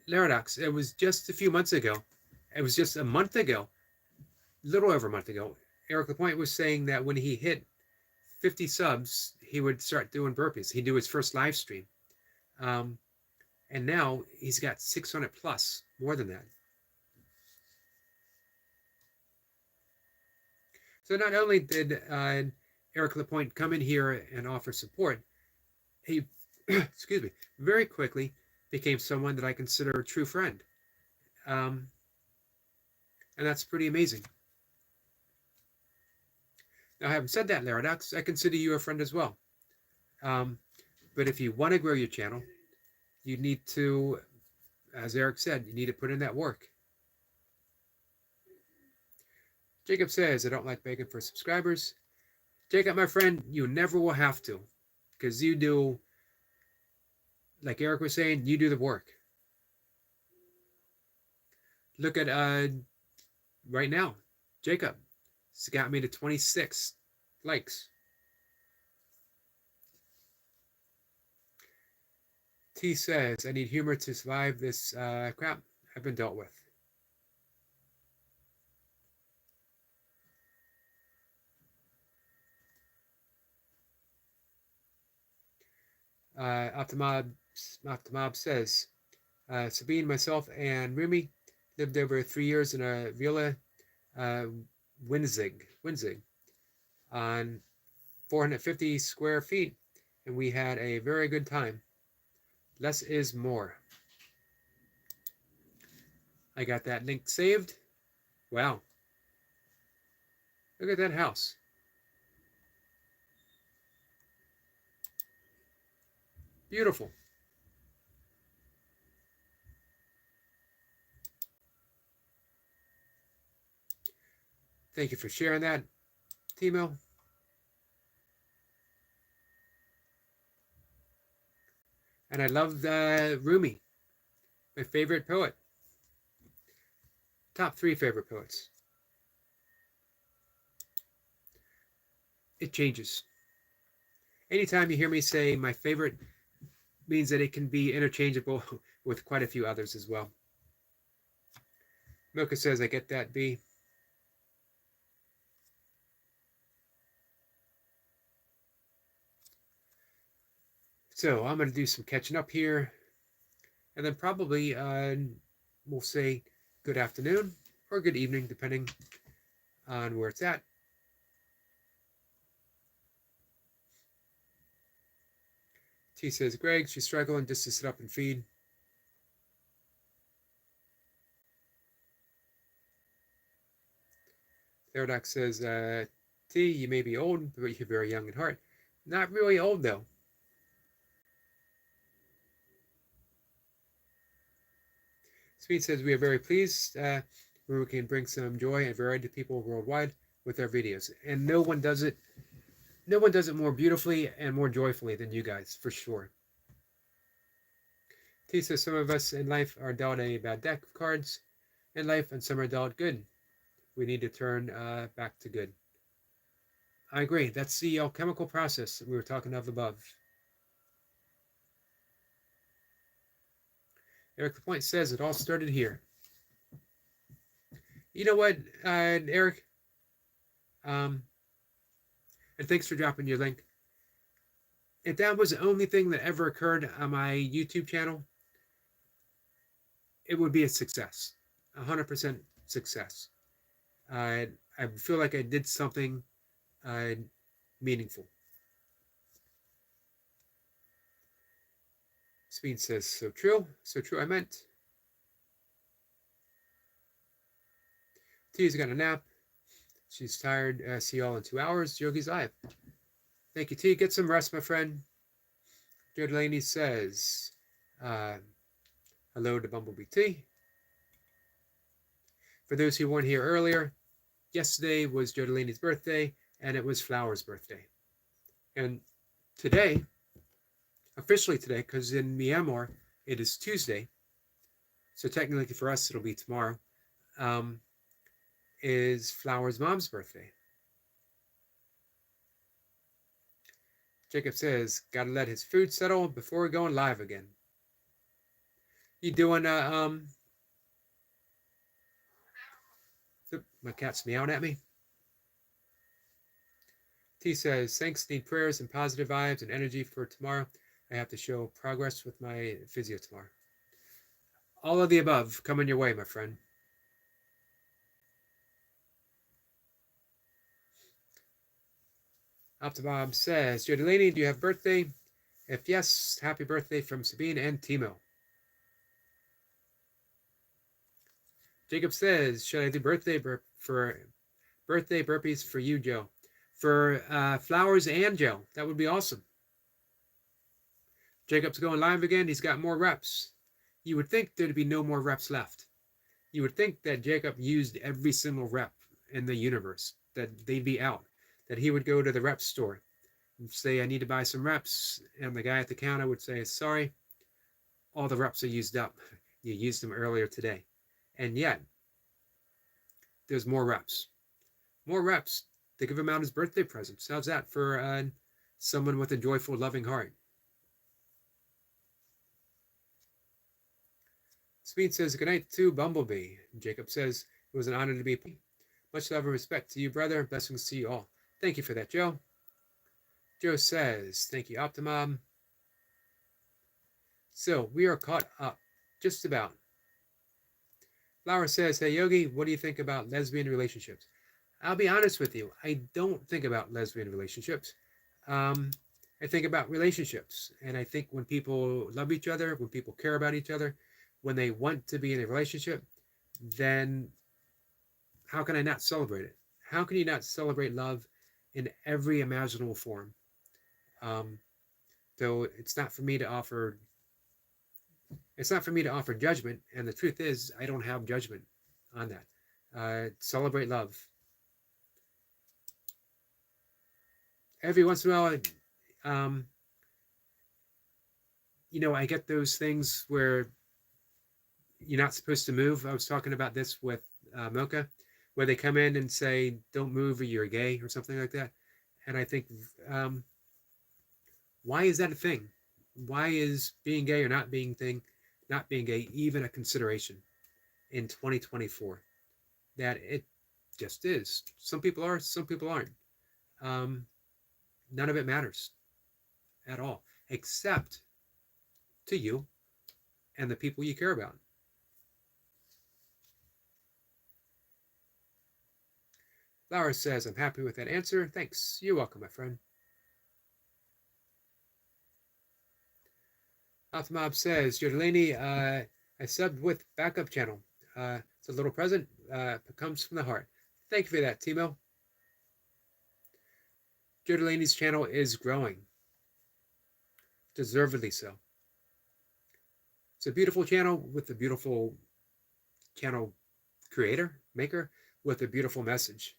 Laradox, it was just a few months ago. It was just a month ago, little over a month ago. Eric Lapointe was saying that when he hit 50 subs, he would start doing burpees. He'd do his first live stream. And now he's got 600 plus, more than that. So not only did Eric Lapointe come in here and offer support, he, excuse me, very quickly became someone that I consider a true friend. And that's pretty amazing. Now, having said that, Laradox, I consider you a friend as well. But if you want to grow your channel, you need to, as Eric said, you need to put in that work. Jacob says, I don't like begging for subscribers. Jacob, my friend, you never will have to, because you do, like Eric was saying, you do the work. Look at right now, Jacob. It's got me to 26 likes. T says, I need humor to survive this crap I've been dealt with. Optimob says, Sabine, myself, and Rumi lived over 3 years in a villa, Winzig, on 450 square feet, and we had a very good time. Less is more. I got that link saved. Wow. Look at that house. Beautiful. Thank you for sharing that, Timo. And I love Rumi, my favorite poet. Top 3 favorite poets. It changes. Anytime you hear me say my favorite means that it can be interchangeable with quite a few others as well. Milka says, I get that, B. So I'm going to do some catching up here. And then probably we'll say good afternoon or good evening, depending on where it's at. T says, Greg, she's struggling just to sit up and feed. Paradox says, T, you may be old, but you're very young at heart. Not really old, though. Sweet says, we are very pleased where we can bring some joy and variety to people worldwide with our videos. And no one does it more beautifully and more joyfully than you guys, for sure. T says, some of us in life are dealt a bad deck of cards in life, and some are dealt good. We need to turn back to good. I agree. That's the alchemical process that we were talking of above. Eric Lapointe says it all started here. You know what, Eric? And thanks for dropping your link. if that was the only thing that ever occurred on my YouTube channel, it would be a success, 100% success. I feel like I did something uh, meaningful. Speed says, so true. So true, I meant. T's got a nap. She's tired. See you all in 2 hours. Yogi's live. Thank you, T. Get some rest, my friend. Joe Delaney says, hello to Bumblebee T. For those who weren't here earlier, yesterday was Joe Delaney's birthday, and it was Flower's birthday. And today, officially today, because in Myanmar, it is Tuesday, so technically for us, it'll be tomorrow, is Flower's mom's birthday. Jacob says, gotta let his food settle before going live again. You doing, my cat's meowing at me. T says, thanks, need prayers and positive vibes and energy for tomorrow. I have to show progress with my physio tomorrow. All of the above coming your way, my friend. Optibob says, Joe Delaney, do you have birthday? If yes, happy birthday from Sabine and Timo. Jacob says, should I do birthday burpees for you, Joe? For Flowers and Joe. That would be awesome. Jacob's going live again. He's got more reps. You would think there'd be no more reps left. You would think that Jacob used every single rep in the universe, that they'd be out, that he would go to the rep store and say, I need to buy some reps. And the guy at the counter would say, sorry, all the reps are used up. You used them earlier today. And yet, there's more reps. More reps to give him out his birthday presents. How's that for someone with a joyful, loving heart? Speed says, good night to Bumblebee. Jacob says, it was an honor to be. Much love and respect to you, brother. Blessings to you all. Thank you for that, Joe. Joe says, thank you, Optimum. So, we are caught up. Just about. Flower says, hey, Yogi, what do you think about lesbian relationships? I'll be honest with you. I don't think about lesbian relationships. I think about relationships. And I think when people love each other, when people care about each other, when they want to be in a relationship, then how can I not celebrate it? How can you not celebrate love in every imaginable form? Though it's not for me to offer judgment, and the truth is I don't have judgment on that. Celebrate love. Every once in a while, I get those things where you're not supposed to move. I was talking about this with Mocha, where they come in and say, don't move or you're gay or something like that. And I think, why is that a thing? Why is being gay or not being gay even a consideration in 2024? That it just is. Some people are, some people aren't. None of it matters at all, except to you and the people you care about. Laura says, I'm happy with that answer. Thanks. You're welcome, my friend. Altamob says, Joe Delaney, I subbed with backup channel. It's a little present. It comes from the heart. Thank you for that, Timo. Joe Delaney's channel is growing. Deservedly so. It's a beautiful channel with a beautiful channel maker, with a beautiful message.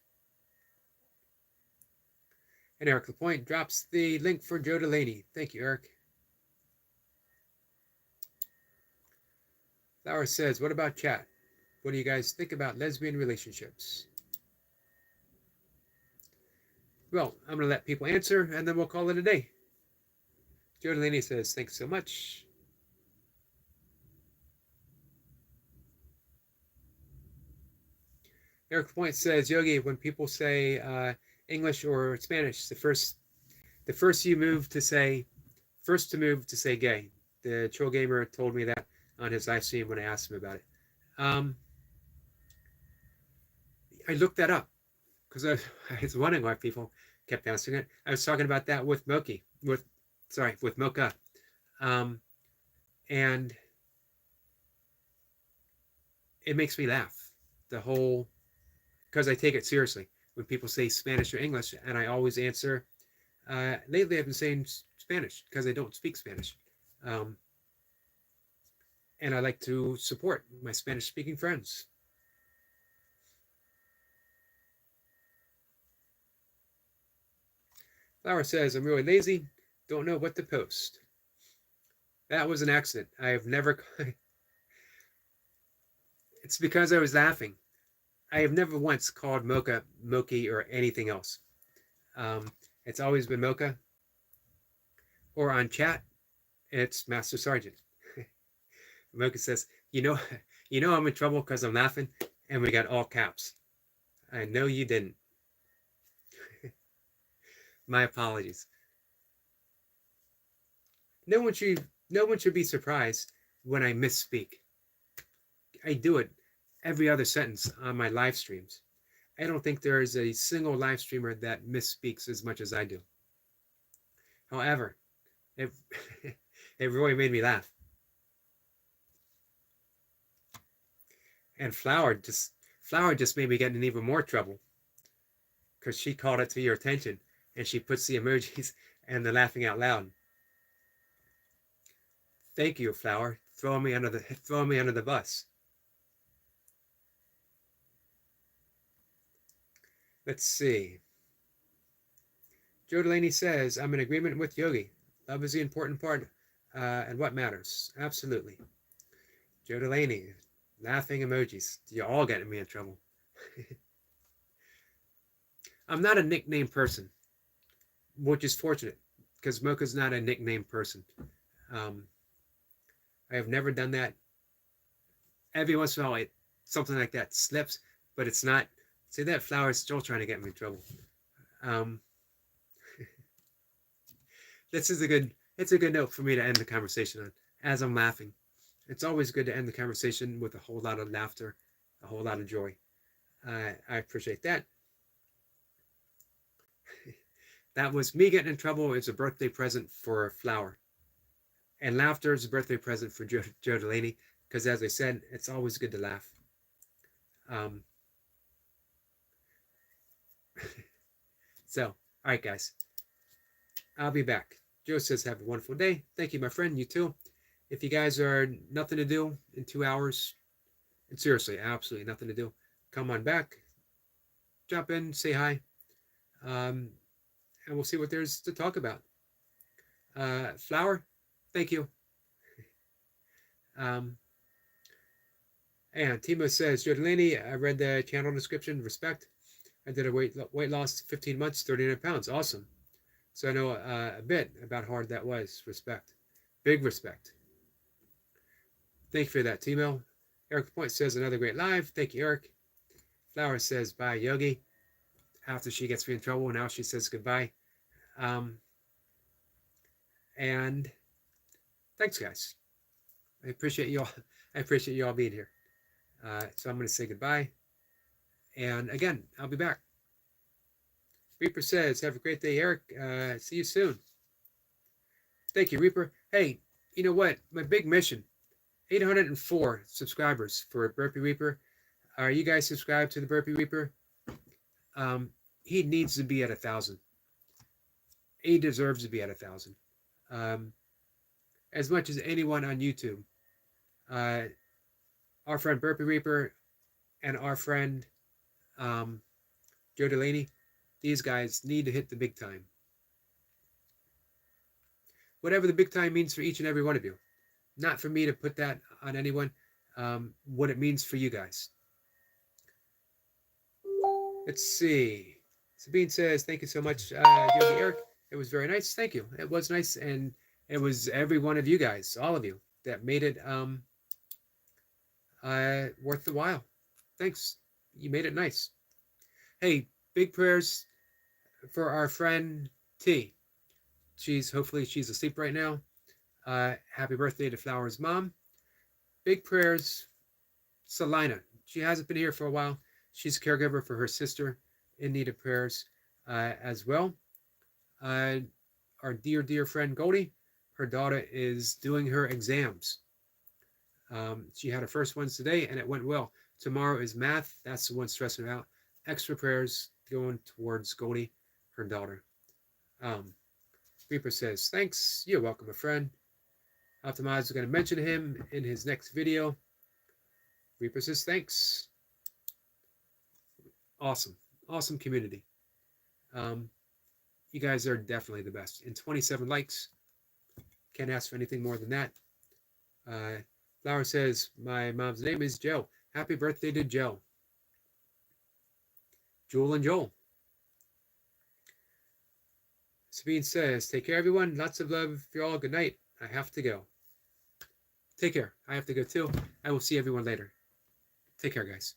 And Eric Lapointe drops the link for Joe Delaney. Thank you, Eric. Flower says, what about chat? What do you guys think about lesbian relationships? Well, I'm going to let people answer, and then we'll call it a day. Joe Delaney says, thanks so much. Eric Point says, Yogi, when people say English or Spanish, the first you move to say first to move to say gay. The Troll Gamer told me that on his live stream when I asked him about it. I looked that up because I was wondering why people kept answering it. I was talking about that with with Mocha. And it makes me laugh. Because I take it seriously when people say Spanish or English, and I always answer. Lately, I've been saying Spanish because I don't speak Spanish. And I like to support my Spanish-speaking friends. Flower says, I'm really lazy, don't know what to post. That was an accident. I have never... It's because I was laughing. I have never once called Mocha Moki or anything else. It's always been Mocha. Or on chat, it's Master Sergeant. Mocha says, you know I'm in trouble because I'm laughing, and we got all caps. I know you didn't. My apologies. No one should be surprised when I misspeak. I do it every other sentence on my live streams. I don't think there is a single live streamer that misspeaks as much as I do. However, it really made me laugh. And Flower just made me get in even more trouble because she called it to your attention and she puts the emojis and the laughing out loud. Thank you, Flower, throwing me under the bus. Let's see. Joe Delaney says, I'm in agreement with Yogi. Love is the important part and what matters. Absolutely. Joe Delaney, laughing emojis. You're all getting me in trouble. I'm not a nickname person, which is fortunate because Mocha's not a nickname person. I have never done that. Every once in a while, something like that slips, but it's not. See, that Flower is still trying to get me in trouble. It's a good note for me to end the conversation on as I'm laughing. It's always good to end the conversation with a whole lot of laughter, a whole lot of joy. I appreciate that. That was me getting in trouble. It's a birthday present for Flower. And laughter is a birthday present for Joe Delaney, because as I said, it's always good to laugh. So, all right, guys. I'll be back. Joe says, have a wonderful day. Thank you, my friend. You too. If you guys are nothing to do in 2 hours, and seriously, absolutely nothing to do, come on back. Jump in, say hi. And we'll see what there's to talk about. Flower, thank you. And Timo says, Joe Delaney, I read the channel description. Respect. I did a weight loss 15 months, 39 pounds. Awesome. So I know a bit about how hard that was. Respect. Big respect. Thank you for that, Timo. Eric Point says, another great live. Thank you, Eric. Flower says, bye, Yogi. After she gets me in trouble, now she says goodbye. And thanks, guys. I appreciate you all. I appreciate you all being here. So I'm going to say goodbye. And again, I'll be back. Reaper says, have a great day, Eric. See you soon. Thank you, Reaper. Hey, you know what? My big mission, 804 subscribers for Burpee Reaper. Are you guys subscribed to the Burpee Reaper? He needs to be at 1,000. He deserves to be at 1,000. As much as anyone on YouTube. Our friend Burpee Reaper and our friend Joe Delaney, these guys need to hit the big time. Whatever the big time means for each and every one of you. Not for me to put that on anyone. What it means for you guys. Let's see. Sabine says, thank you so much, Yogi Eric. It was very nice. Thank you. It was nice. And it was every one of you guys, all of you, that made it worth the while. Thanks. You made it nice. Hey, big prayers for our friend T. hopefully she's asleep right now. Happy birthday to Flower's mom. Big prayers, Salina. She hasn't been here for a while. She's a caregiver for her sister in need of prayers as well. Uh, our dear friend Goldie, her daughter is doing her exams. She had her first ones today and it went well. Tomorrow is math. That's the one stressing her out. Extra prayers going towards Goldie, her daughter. Reaper says, thanks. You're welcome, my friend. Optimize is going to mention him in his next video. Reaper says, thanks. Awesome. Awesome community. You guys are definitely the best. And 27 likes. Can't ask for anything more than that. Flower says, my mom's name is Joe. Happy birthday to Joe. Jewel and Joel. Sabine says, take care, everyone. Lots of love for you all. Good night. I have to go. Take care. I have to go too. I will see everyone later. Take care, guys.